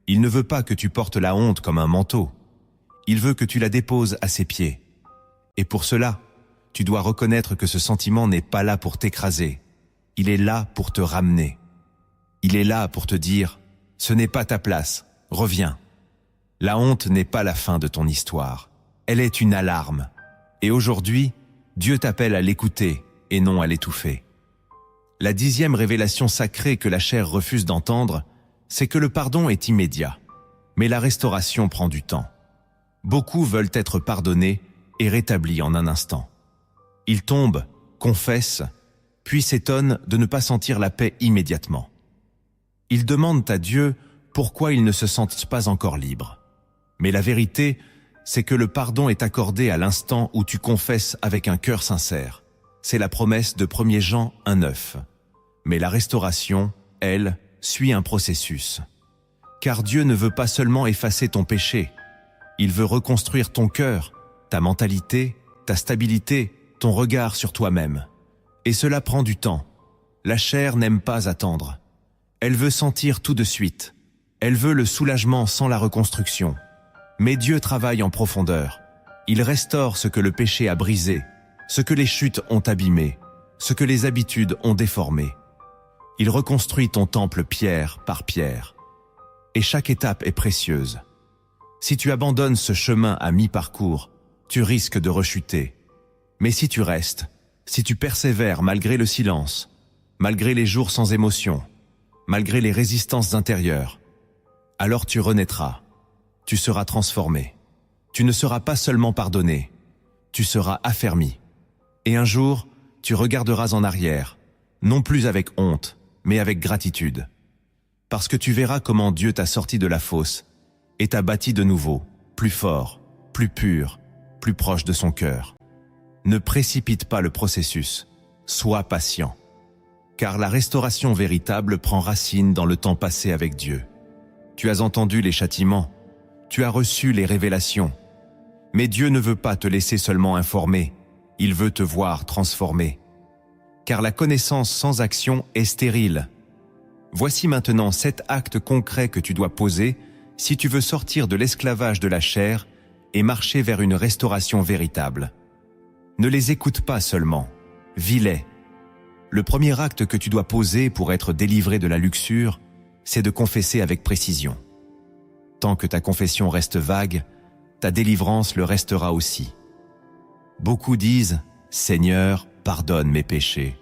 S1: Il ne veut pas que tu portes la honte comme un manteau. Il veut que tu la déposes à ses pieds. Et pour cela, tu dois reconnaître que ce sentiment n'est pas là pour t'écraser. Il est là pour te ramener. Il est là pour te dire « Ce n'est pas ta place, reviens ». La honte n'est pas la fin de ton histoire. Elle est une alarme. Et aujourd'hui, Dieu t'appelle à l'écouter et non à l'étouffer. La 10e révélation sacrée que la chair refuse d'entendre, c'est que le pardon est immédiat, mais la restauration prend du temps. Beaucoup veulent être pardonnés et rétablis en un instant. Ils tombent, confessent, puis s'étonnent de ne pas sentir la paix immédiatement. Ils demandent à Dieu pourquoi ils ne se sentent pas encore libres. Mais la vérité, c'est que le pardon est accordé à l'instant où tu confesses avec un cœur sincère. C'est la promesse de 1 Jean 1,9. Mais la restauration, elle, suit un processus. Car Dieu ne veut pas seulement effacer ton péché. Il veut reconstruire ton cœur, ta mentalité, ta stabilité, ton regard sur toi-même. Et cela prend du temps. La chair n'aime pas attendre. Elle veut sentir tout de suite. Elle veut le soulagement sans la reconstruction. Mais Dieu travaille en profondeur. Il restaure ce que le péché a brisé, ce que les chutes ont abîmé, ce que les habitudes ont déformé. Il reconstruit ton temple pierre par pierre. Et chaque étape est précieuse. Si tu abandonnes ce chemin à mi-parcours, tu risques de rechuter. Mais si tu restes, si tu persévères malgré le silence, malgré les jours sans émotion, malgré les résistances intérieures, alors tu renaîtras. Tu seras transformé. Tu ne seras pas seulement pardonné, tu seras affermi. Et un jour, tu regarderas en arrière, non plus avec honte, mais avec gratitude. Parce que tu verras comment Dieu t'a sorti de la fosse et t'a bâti de nouveau, plus fort, plus pur, plus proche de son cœur. Ne précipite pas le processus, sois patient. Car la restauration véritable prend racine dans le temps passé avec Dieu. Tu as entendu les châtiments, tu as reçu les révélations. Mais Dieu ne veut pas te laisser seulement informer, il veut te voir transformé. Car la connaissance sans action est stérile. Voici maintenant 7 actes concrets que tu dois poser si tu veux sortir de l'esclavage de la chair et marcher vers une restauration véritable. Ne les écoute pas seulement, vis-les. Le premier acte que tu dois poser pour être délivré de la luxure, c'est de confesser avec précision. Tant que ta confession reste vague, ta délivrance le restera aussi. Beaucoup disent « Seigneur, pardonne mes péchés ».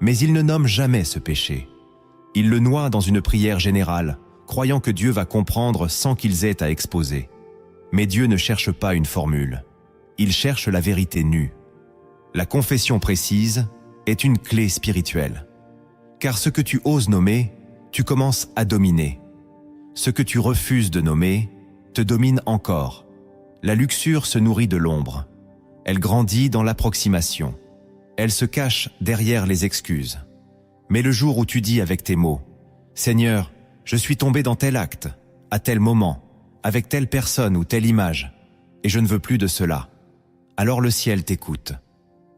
S1: Mais ils ne nomment jamais ce péché. Ils le noient dans une prière générale, croyant que Dieu va comprendre sans qu'ils aient à exposer. Mais Dieu ne cherche pas une formule. Il cherche la vérité nue. La confession précise est une clé spirituelle. Car ce que tu oses nommer, tu commences à dominer. Ce que tu refuses de nommer, te domine encore. La luxure se nourrit de l'ombre. Elle grandit dans l'approximation. Elle se cache derrière les excuses. Mais le jour où tu dis avec tes mots « Seigneur, je suis tombé dans tel acte, à tel moment, avec telle personne ou telle image, et je ne veux plus de cela », alors le ciel t'écoute,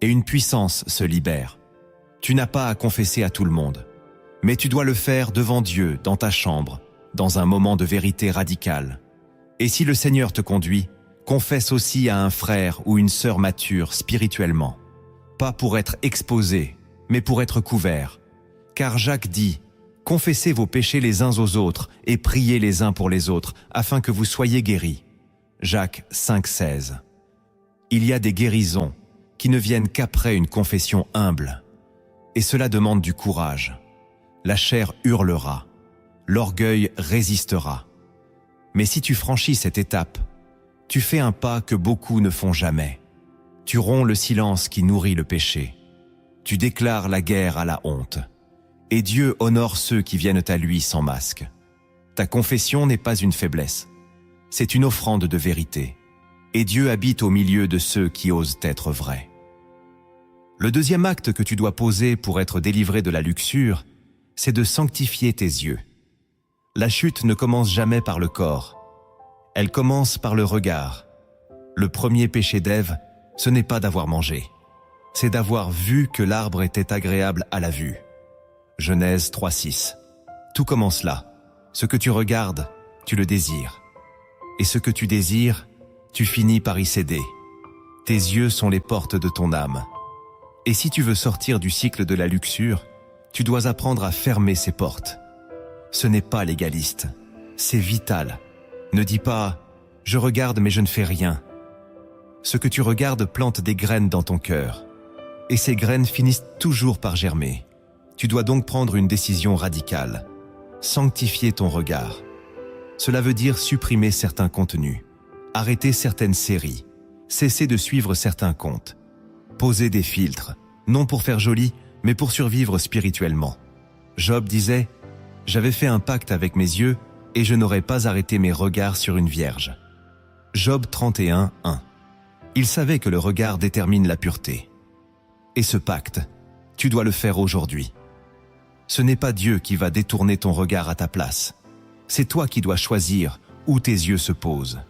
S1: et une puissance se libère. Tu n'as pas à confesser à tout le monde, mais tu dois le faire devant Dieu, dans ta chambre, dans un moment de vérité radicale. Et si le Seigneur te conduit, confesse aussi à un frère ou une sœur mature spirituellement. Pas pour être exposé, mais pour être couvert. Car Jacques dit « Confessez vos péchés les uns aux autres et priez les uns pour les autres, afin que vous soyez guéris. » Jacques 5,16. Il y a des guérisons qui ne viennent qu'après une confession humble. Et cela demande du courage. La chair hurlera. L'orgueil résistera. Mais si tu franchis cette étape, tu fais un pas que beaucoup ne font jamais. Tu romps le silence qui nourrit le péché. Tu déclares la guerre à la honte. Et Dieu honore ceux qui viennent à lui sans masque. Ta confession n'est pas une faiblesse. C'est une offrande de vérité. Et Dieu habite au milieu de ceux qui osent être vrais. Le deuxième acte que tu dois poser pour être délivré de la luxure, c'est de sanctifier tes yeux. La chute ne commence jamais par le corps. Elle commence par le regard. Le premier péché d'Ève, ce n'est pas d'avoir mangé. C'est d'avoir vu que l'arbre était agréable à la vue. Genèse 3,6. Tout commence là. Ce que tu regardes, tu le désires. Et ce que tu désires, tu finis par y céder. Tes yeux sont les portes de ton âme. Et si tu veux sortir du cycle de la luxure, tu dois apprendre à fermer ces portes. Ce n'est pas légaliste, c'est vital. Ne dis pas « je regarde mais je ne fais rien ». Ce que tu regardes plante des graines dans ton cœur. Et ces graines finissent toujours par germer. Tu dois donc prendre une décision radicale. Sanctifier ton regard. Cela veut dire supprimer certains contenus, arrêter certaines séries, cesser de suivre certains comptes, poser des filtres, non pour faire joli, mais pour survivre spirituellement. Job disait « J'avais fait un pacte avec mes yeux et je n'aurais pas arrêté mes regards sur une vierge. » Job 31, 1. Il savait que le regard détermine la pureté. Et ce pacte, tu dois le faire aujourd'hui. Ce n'est pas Dieu qui va détourner ton regard à ta place. C'est toi qui dois choisir où tes yeux se posent.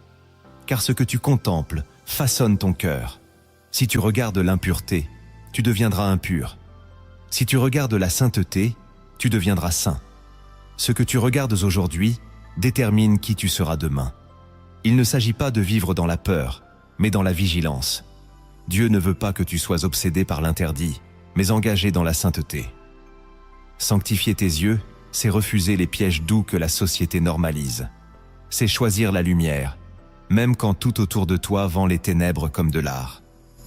S1: Car ce que tu contemples façonne ton cœur. Si tu regardes l'impureté, tu deviendras impur. Si tu regardes la sainteté, tu deviendras saint. Ce que tu regardes aujourd'hui détermine qui tu seras demain. Il ne s'agit pas de vivre dans la peur, mais dans la vigilance. Dieu ne veut pas que tu sois obsédé par l'interdit, mais engagé dans la sainteté. Sanctifier tes yeux, c'est refuser les pièges doux que la société normalise. C'est choisir la lumière, même quand tout autour de toi vend les ténèbres comme de l'art.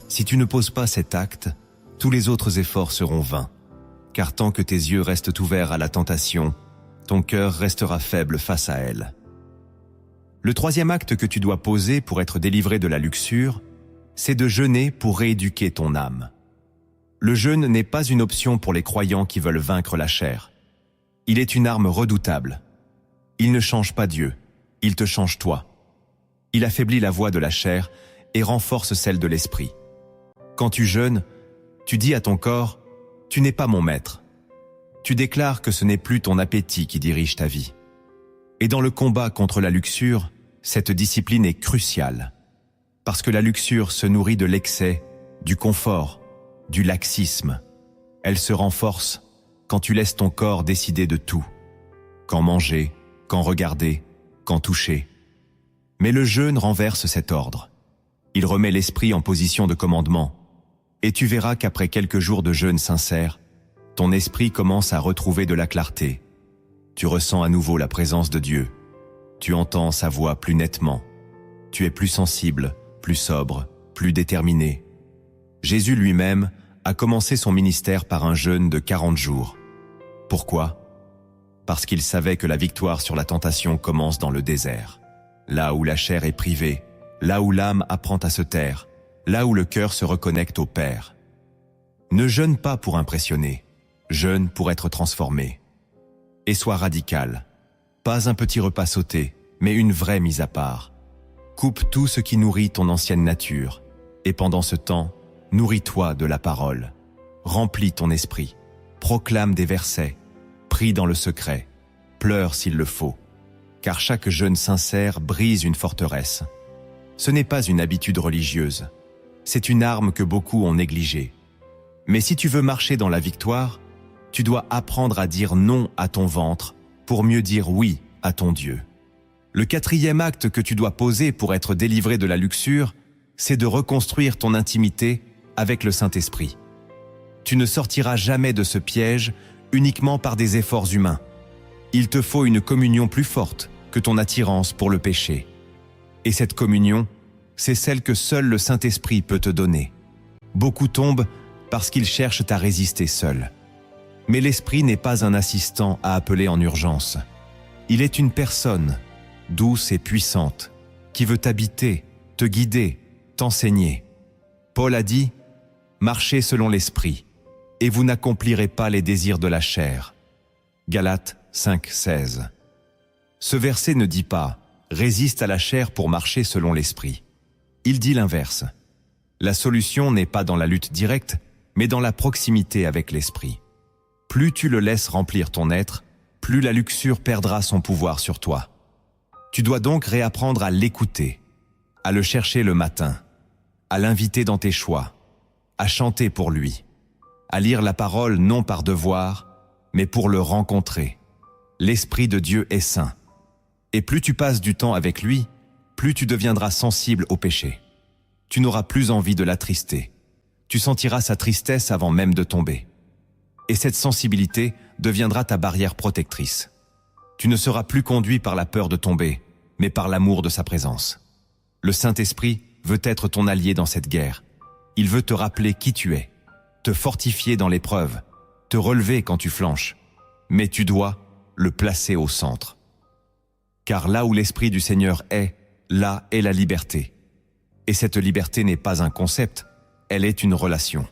S1: Si tu ne poses pas cet acte, tous les autres efforts seront vains. Car tant que tes yeux restent ouverts à la tentation, ton cœur restera faible face à elle. Le troisième acte que tu dois poser pour être délivré de la luxure, c'est de jeûner pour rééduquer ton âme. Le jeûne n'est pas une option pour les croyants qui veulent vaincre la chair. Il est une arme redoutable. Il ne change pas Dieu, il te change toi. Il affaiblit la voix de la chair et renforce celle de l'esprit. Quand tu jeûnes, tu dis à ton corps « Tu n'es pas mon maître ». Tu déclares que ce n'est plus ton appétit qui dirige ta vie. Et dans le combat contre la luxure, cette discipline est cruciale. Parce que la luxure se nourrit de l'excès, du confort, du laxisme. Elle se renforce quand tu laisses ton corps décider de tout. Quand manger, quand regarder, quand toucher. Mais le jeûne renverse cet ordre. Il remet l'esprit en position de commandement. Et tu verras qu'après quelques jours de jeûne sincère, ton esprit commence à retrouver de la clarté. Tu ressens à nouveau la présence de Dieu. Tu entends sa voix plus nettement. Tu es plus sensible, plus sobre, plus déterminé. Jésus lui-même a commencé son ministère par un jeûne de 40 jours. Pourquoi? Parce qu'il savait que la victoire sur la tentation commence dans le désert. Là où la chair est privée, là où l'âme apprend à se taire, là où le cœur se reconnecte au Père. Ne jeûne pas pour impressionner, jeûne pour être transformé. Et sois radical. Pas un petit repas sauté, mais une vraie mise à part. Coupe tout ce qui nourrit ton ancienne nature, et pendant ce temps, nourris-toi de la parole. Remplis ton esprit, proclame des versets, prie dans le secret, pleure s'il le faut, car chaque jeûne sincère brise une forteresse. Ce n'est pas une habitude religieuse, c'est une arme que beaucoup ont négligée. Mais si tu veux marcher dans la victoire, tu dois apprendre à dire non à ton ventre pour mieux dire oui à ton Dieu. Le quatrième acte que tu dois poser pour être délivré de la luxure, c'est de reconstruire ton intimité avec le Saint-Esprit. Tu ne sortiras jamais de ce piège uniquement par des efforts humains. Il te faut une communion plus forte que ton attirance pour le péché. Et cette communion, c'est celle que seul le Saint-Esprit peut te donner. Beaucoup tombent parce qu'ils cherchent à résister seuls. Mais l'Esprit n'est pas un assistant à appeler en urgence. Il est une personne, douce et puissante, qui veut t'habiter, te guider, t'enseigner. Paul a dit « Marchez selon l'Esprit, et vous n'accomplirez pas les désirs de la chair. » Galates 5, 16. Ce verset ne dit pas « Résiste à la chair pour marcher selon l'Esprit ». Il dit l'inverse. La solution n'est pas dans la lutte directe, mais dans la proximité avec l'Esprit. Plus tu le laisses remplir ton être, plus la luxure perdra son pouvoir sur toi. Tu dois donc réapprendre à l'écouter, à le chercher le matin, à l'inviter dans tes choix, à chanter pour lui, à lire la parole non par devoir, mais pour le rencontrer. L'Esprit de Dieu est saint. Et plus tu passes du temps avec lui, plus tu deviendras sensible au péché. Tu n'auras plus envie de l'attrister. Tu sentiras sa tristesse avant même de tomber. Et cette sensibilité deviendra ta barrière protectrice. Tu ne seras plus conduit par la peur de tomber, mais par l'amour de sa présence. Le Saint-Esprit veut être ton allié dans cette guerre. Il veut te rappeler qui tu es, te fortifier dans l'épreuve, te relever quand tu flanches. Mais tu dois le placer au centre. Car là où l'Esprit du Seigneur est, là est la liberté. Et cette liberté n'est pas un concept, elle est une relation.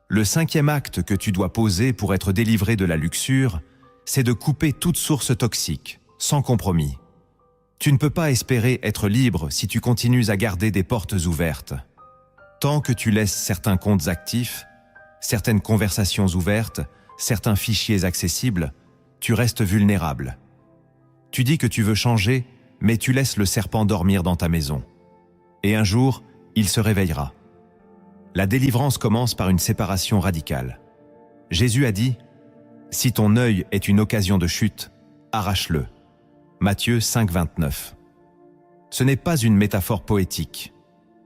S1: Le 5e acte que tu dois poser pour être délivré de la luxure, c'est de couper toute source toxique, sans compromis. Tu ne peux pas espérer être libre si tu continues à garder des portes ouvertes. Tant que tu laisses certains comptes actifs, certaines conversations ouvertes, certains fichiers accessibles, tu restes vulnérable. Tu dis que tu veux changer, mais tu laisses le serpent dormir dans ta maison. Et un jour, il se réveillera. La délivrance commence par une séparation radicale. Jésus a dit « Si ton œil est une occasion de chute, arrache-le » Matthieu 5, 29. Ce n'est pas une métaphore poétique.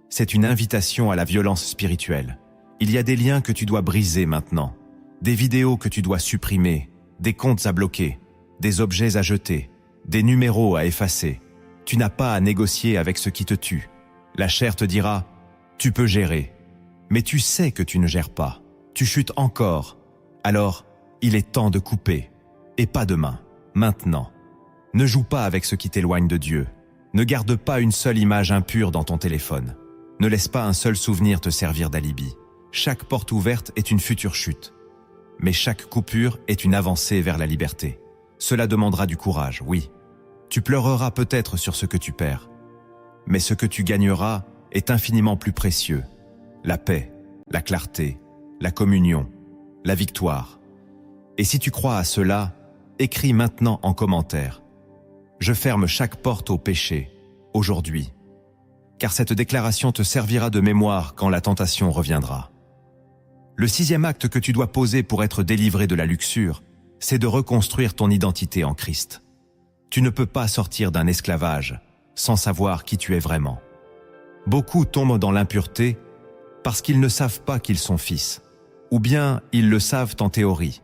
S1: C'est une invitation à la violence spirituelle. Il y a des liens que tu dois briser maintenant, des vidéos que tu dois supprimer, des comptes à bloquer, des objets à jeter, des numéros à effacer. Tu n'as pas à négocier avec ce qui te tue. La chair te dira « Tu peux gérer ». Mais tu sais que tu ne gères pas. Tu chutes encore. Alors, il est temps de couper. Et pas demain, maintenant. Ne joue pas avec ce qui t'éloigne de Dieu. Ne garde pas une seule image impure dans ton téléphone. Ne laisse pas un seul souvenir te servir d'alibi. Chaque porte ouverte est une future chute. Mais chaque coupure est une avancée vers la liberté. Cela demandera du courage, oui. Tu pleureras peut-être sur ce que tu perds. Mais ce que tu gagneras est infiniment plus précieux. La paix, la clarté, la communion, la victoire. Et si tu crois à cela, écris maintenant en commentaire. Je ferme chaque porte au péché, aujourd'hui. Car cette déclaration te servira de mémoire quand la tentation reviendra. Le 6e acte que tu dois poser pour être délivré de la luxure, c'est de reconstruire ton identité en Christ. Tu ne peux pas sortir d'un esclavage sans savoir qui tu es vraiment. Beaucoup tombent dans l'impureté parce qu'ils ne savent pas qu'ils sont fils, ou bien ils le savent en théorie,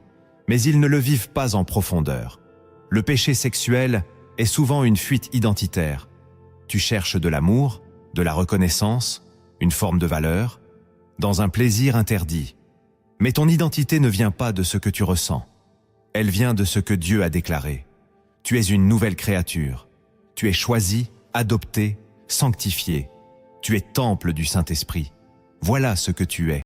S1: mais ils ne le vivent pas en profondeur. Le péché sexuel est souvent une fuite identitaire. Tu cherches de l'amour, de la reconnaissance, une forme de valeur, dans un plaisir interdit. Mais ton identité ne vient pas de ce que tu ressens. Elle vient de ce que Dieu a déclaré. Tu es une nouvelle créature. Tu es choisi, adopté, sanctifié. Tu es temple du Saint-Esprit. Voilà ce que tu es.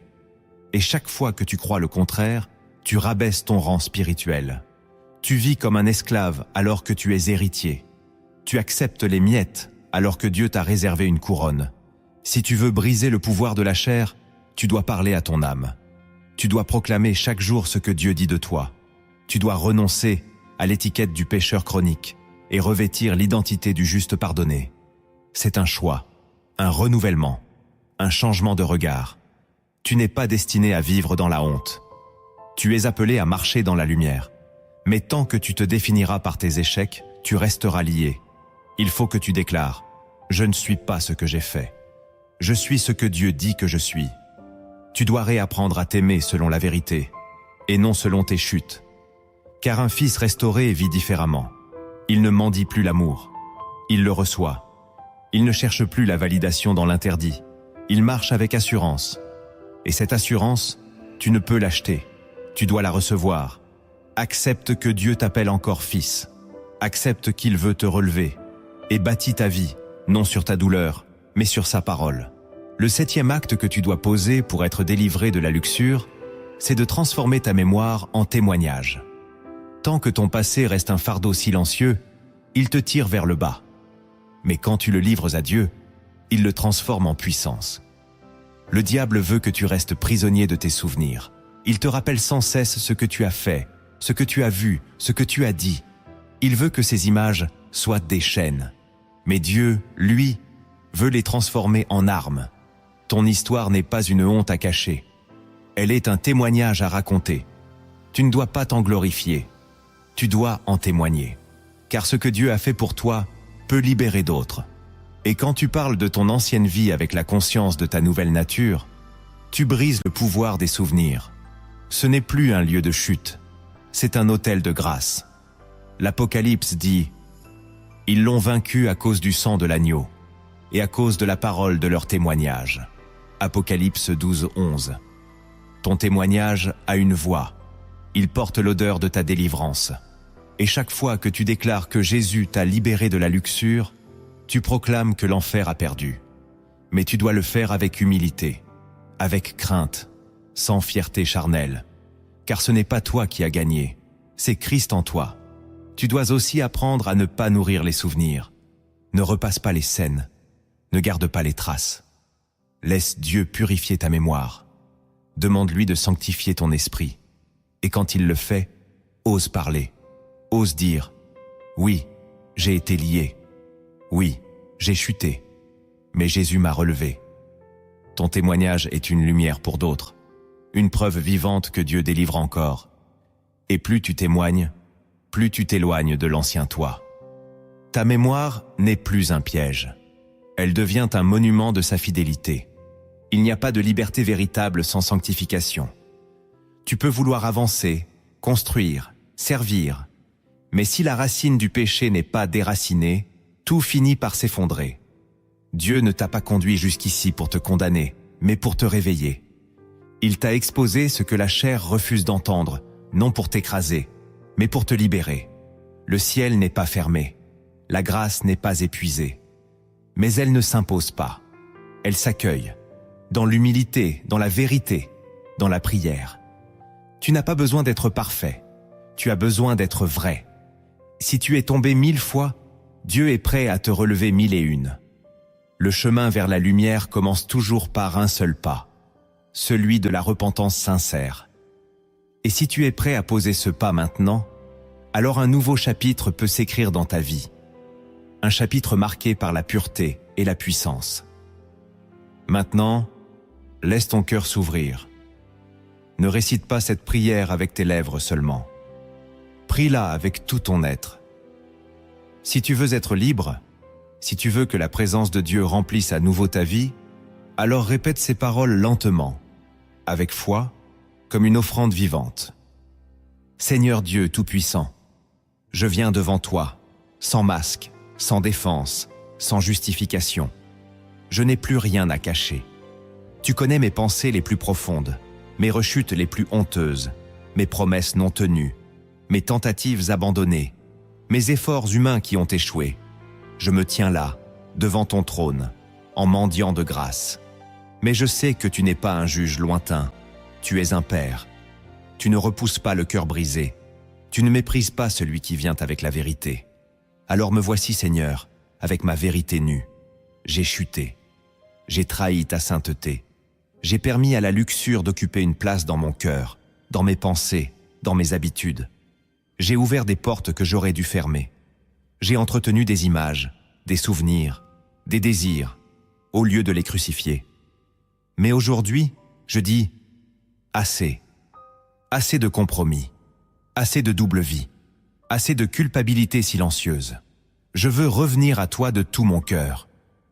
S1: Et chaque fois que tu crois le contraire, tu rabaisses ton rang spirituel. Tu vis comme un esclave alors que tu es héritier. Tu acceptes les miettes alors que Dieu t'a réservé une couronne. Si tu veux briser le pouvoir de la chair, tu dois parler à ton âme. Tu dois proclamer chaque jour ce que Dieu dit de toi. Tu dois renoncer à l'étiquette du pécheur chronique et revêtir l'identité du juste pardonné. C'est un choix, un renouvellement, un changement de regard. Tu n'es pas destiné à vivre dans la honte. Tu es appelé à marcher dans la lumière. Mais tant que tu te définiras par tes échecs, tu resteras lié. Il faut que tu déclares « Je ne suis pas ce que j'ai fait. Je suis ce que Dieu dit que je suis. » Tu dois réapprendre à t'aimer selon la vérité, et non selon tes chutes. Car un fils restauré vit différemment. Il ne mendie plus l'amour. Il le reçoit. Il ne cherche plus la validation dans l'interdit. Il marche avec assurance. Et cette assurance, tu ne peux l'acheter. Tu dois la recevoir. Accepte que Dieu t'appelle encore fils. Accepte qu'il veut te relever. Et bâtis ta vie, non sur ta douleur, mais sur sa parole. Le 7e acte que tu dois poser pour être délivré de la luxure, c'est de transformer ta mémoire en témoignage. Tant que ton passé reste un fardeau silencieux, il te tire vers le bas. Mais quand tu le livres à Dieu, il le transforme en puissance. Le diable veut que tu restes prisonnier de tes souvenirs. Il te rappelle sans cesse ce que tu as fait, ce que tu as vu, ce que tu as dit. Il veut que ces images soient des chaînes. Mais Dieu, lui, veut les transformer en armes. Ton histoire n'est pas une honte à cacher. Elle est un témoignage à raconter. Tu ne dois pas t'en glorifier. Tu dois en témoigner. car ce que Dieu a fait pour toi peut libérer d'autres. Et quand tu parles de ton ancienne vie avec la conscience de ta nouvelle nature, tu brises le pouvoir des souvenirs. Ce n'est plus un lieu de chute, c'est un autel de grâce. L'Apocalypse dit « Ils l'ont vaincu à cause du sang de l'agneau et à cause de la parole de leur témoignage. » Apocalypse 12, 11. Ton témoignage a une voix. Il porte l'odeur de ta délivrance. Et chaque fois que tu déclares que Jésus t'a libéré de la luxure, tu proclames que l'enfer a perdu. Mais tu dois le faire avec humilité, avec crainte, sans fierté charnelle. Car ce n'est pas toi qui as gagné, c'est Christ en toi. Tu dois aussi apprendre à ne pas nourrir les souvenirs. Ne repasse pas les scènes, ne garde pas les traces. Laisse Dieu purifier ta mémoire. Demande-lui de sanctifier ton esprit. Et quand il le fait, ose parler. Ose dire « Oui, j'ai été lié. Oui, j'ai chuté. Mais Jésus m'a relevé. » Ton témoignage est une lumière pour d'autres, une preuve vivante que Dieu délivre encore. Et plus tu témoignes, plus tu t'éloignes de l'ancien toi. Ta mémoire n'est plus un piège. Elle devient un monument de sa fidélité. Il n'y a pas de liberté véritable sans sanctification. Tu peux vouloir avancer, construire, servir, mais si la racine du péché n'est pas déracinée, tout finit par s'effondrer. Dieu ne t'a pas conduit jusqu'ici pour te condamner, mais pour te réveiller. Il t'a exposé ce que la chair refuse d'entendre, non pour t'écraser, mais pour te libérer. Le ciel n'est pas fermé, la grâce n'est pas épuisée. Mais elle ne s'impose pas, elle s'accueille, dans l'humilité, dans la vérité, dans la prière. Tu n'as pas besoin d'être parfait, tu as besoin d'être vrai. Si tu es tombé 1000 fois, Dieu est prêt à te relever 1001. Le chemin vers la lumière commence toujours par un seul pas, celui de la repentance sincère. Et si tu es prêt à poser ce pas maintenant, alors un nouveau chapitre peut s'écrire dans ta vie. Un chapitre marqué par la pureté et la puissance. Maintenant, laisse ton cœur s'ouvrir. Ne récite pas cette prière avec tes lèvres seulement. Prie-la avec tout ton être. Si tu veux être libre, si tu veux que la présence de Dieu remplisse à nouveau ta vie, alors répète ces paroles lentement, avec foi, comme une offrande vivante. Seigneur Dieu Tout-Puissant, je viens devant toi, sans masque, sans défense, sans justification. Je n'ai plus rien à cacher. Tu connais mes pensées les plus profondes, mes rechutes les plus honteuses, mes promesses non tenues, mes tentatives abandonnées, mes efforts humains qui ont échoué. Je me tiens là, devant ton trône, en mendiant de grâce. Mais je sais que tu n'es pas un juge lointain, tu es un père. Tu ne repousses pas le cœur brisé, tu ne méprises pas celui qui vient avec la vérité. Alors me voici, Seigneur, avec ma vérité nue. J'ai chuté, j'ai trahi ta sainteté, j'ai permis à la luxure d'occuper une place dans mon cœur, dans mes pensées, dans mes habitudes. J'ai ouvert des portes que j'aurais dû fermer. J'ai entretenu des images, des souvenirs, des désirs, au lieu de les crucifier. Mais aujourd'hui, je dis « assez ». Assez de compromis, assez de double vie, assez de culpabilité silencieuse. Je veux revenir à toi de tout mon cœur.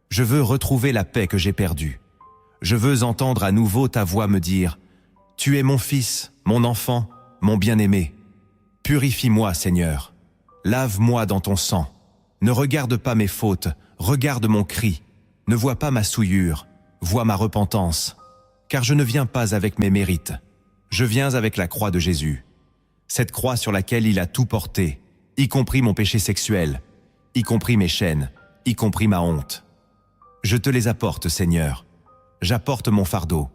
S1: Je veux retrouver la paix que j'ai perdue. Je veux entendre à nouveau ta voix me dire « Tu es mon fils, mon enfant, mon bien-aimé. Purifie-moi, Seigneur. Lave-moi dans ton sang. Ne regarde pas mes fautes, regarde mon cri. Ne vois pas ma souillure, vois ma repentance. Car je ne viens pas avec mes mérites. Je viens avec la croix de Jésus. Cette croix sur laquelle il a tout porté, y compris mon péché sexuel, y compris mes chaînes, y compris ma honte. Je te les apporte, Seigneur. J'apporte mon fardeau.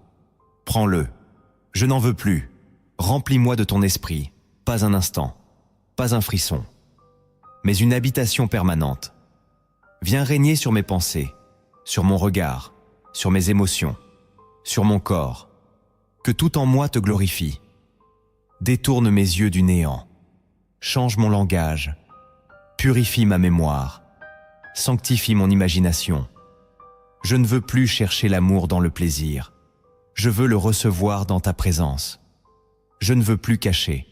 S1: Prends-le. Je n'en veux plus. Remplis-moi de ton esprit. Pas un instant, pas un frisson, mais une habitation permanente. Viens régner sur mes pensées, sur mon regard, sur mes émotions, sur mon corps. Que tout en moi te glorifie. Détourne mes yeux du néant. Change mon langage. Purifie ma mémoire. Sanctifie mon imagination. Je ne veux plus chercher l'amour dans le plaisir. Je veux le recevoir dans ta présence. Je ne veux plus cacher.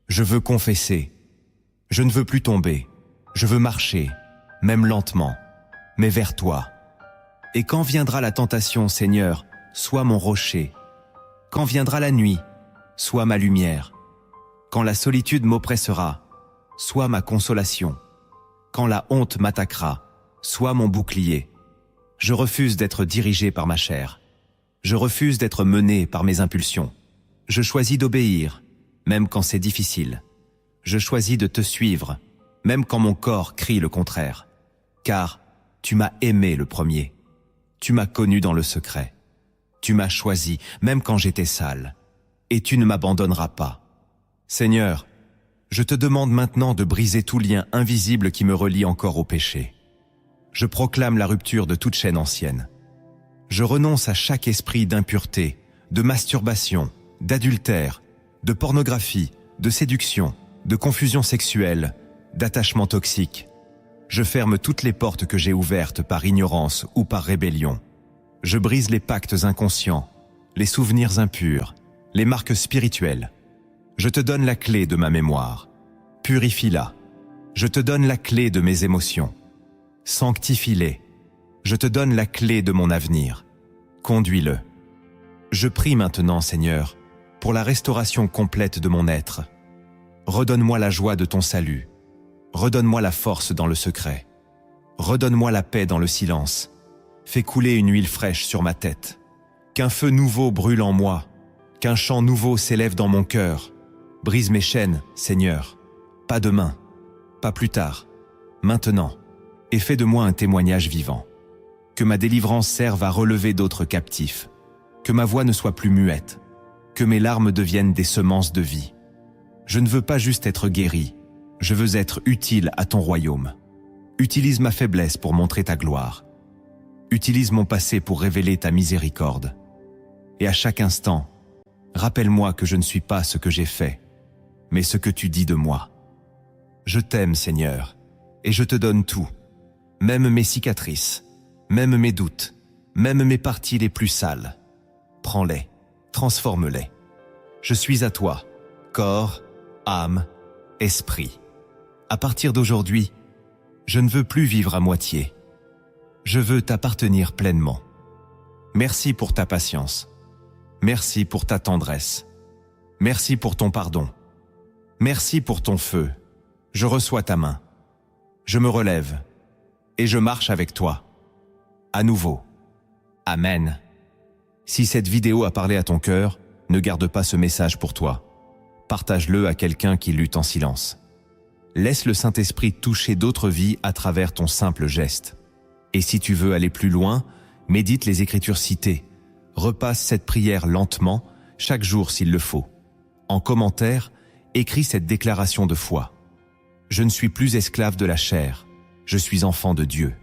S1: Je veux confesser. Je ne veux plus tomber. Je veux marcher, même lentement, mais vers toi. Et quand viendra la tentation, Seigneur, sois mon rocher. Quand viendra la nuit, sois ma lumière. Quand la solitude m'oppressera, sois ma consolation. Quand la honte m'attaquera, sois mon bouclier. Je refuse d'être dirigé par ma chair. Je refuse d'être mené par mes impulsions. Je choisis d'obéir, même quand c'est difficile. Je choisis de te suivre, même quand mon corps crie le contraire. Car tu m'as aimé le premier. Tu m'as connu dans le secret. Tu m'as choisi, même quand j'étais sale. Et tu ne m'abandonneras pas. Seigneur, je te demande maintenant de briser tout lien invisible qui me relie encore au péché. Je proclame la rupture de toute chaîne ancienne. Je renonce à chaque esprit d'impureté, de masturbation, d'adultère, de pornographie, de séduction, de confusion sexuelle, d'attachement toxique. Je ferme toutes les portes que j'ai ouvertes par ignorance ou par rébellion. Je brise les pactes inconscients, les souvenirs impurs, les marques spirituelles. Je te donne la clé de ma mémoire. Purifie-la. Je te donne la clé de mes émotions. Sanctifie-les. Je te donne la clé de mon avenir. Conduis-le. Je prie maintenant, Seigneur, pour la restauration complète de mon être. Redonne-moi la joie de ton salut. Redonne-moi la force dans le secret. Redonne-moi la paix dans le silence. Fais couler une huile fraîche sur ma tête. Qu'un feu nouveau brûle en moi. Qu'un chant nouveau s'élève dans mon cœur. Brise mes chaînes, Seigneur. Pas demain, pas plus tard, maintenant. Et fais de moi un témoignage vivant. Que ma délivrance serve à relever d'autres captifs. Que ma voix ne soit plus muette. Que mes larmes deviennent des semences de vie. Je ne veux pas juste être guéri. Je veux être utile à ton royaume. Utilise ma faiblesse pour montrer ta gloire. Utilise mon passé pour révéler ta miséricorde. Et à chaque instant, rappelle-moi que je ne suis pas ce que j'ai fait, mais ce que tu dis de moi. Je t'aime, Seigneur, et je te donne tout, même mes cicatrices, même mes doutes, même mes parties les plus sales. Prends-les, transforme-les. Je suis à toi, corps, âme, esprit. À partir d'aujourd'hui, je ne veux plus vivre à moitié. Je veux t'appartenir pleinement. Merci pour ta patience. Merci pour ta tendresse. Merci pour ton pardon. Merci pour ton feu. Je reçois ta main. Je me relève et je marche avec toi. À nouveau. Amen. Si cette vidéo a parlé à ton cœur, ne garde pas ce message pour toi. Partage-le à quelqu'un qui lutte en silence. Laisse le Saint-Esprit toucher d'autres vies à travers ton simple geste. Et si tu veux aller plus loin, médite les Écritures citées. Repasse cette prière lentement, chaque jour s'il le faut. En commentaire, écris cette déclaration de foi. Je ne suis plus esclave de la chair, je suis enfant de Dieu.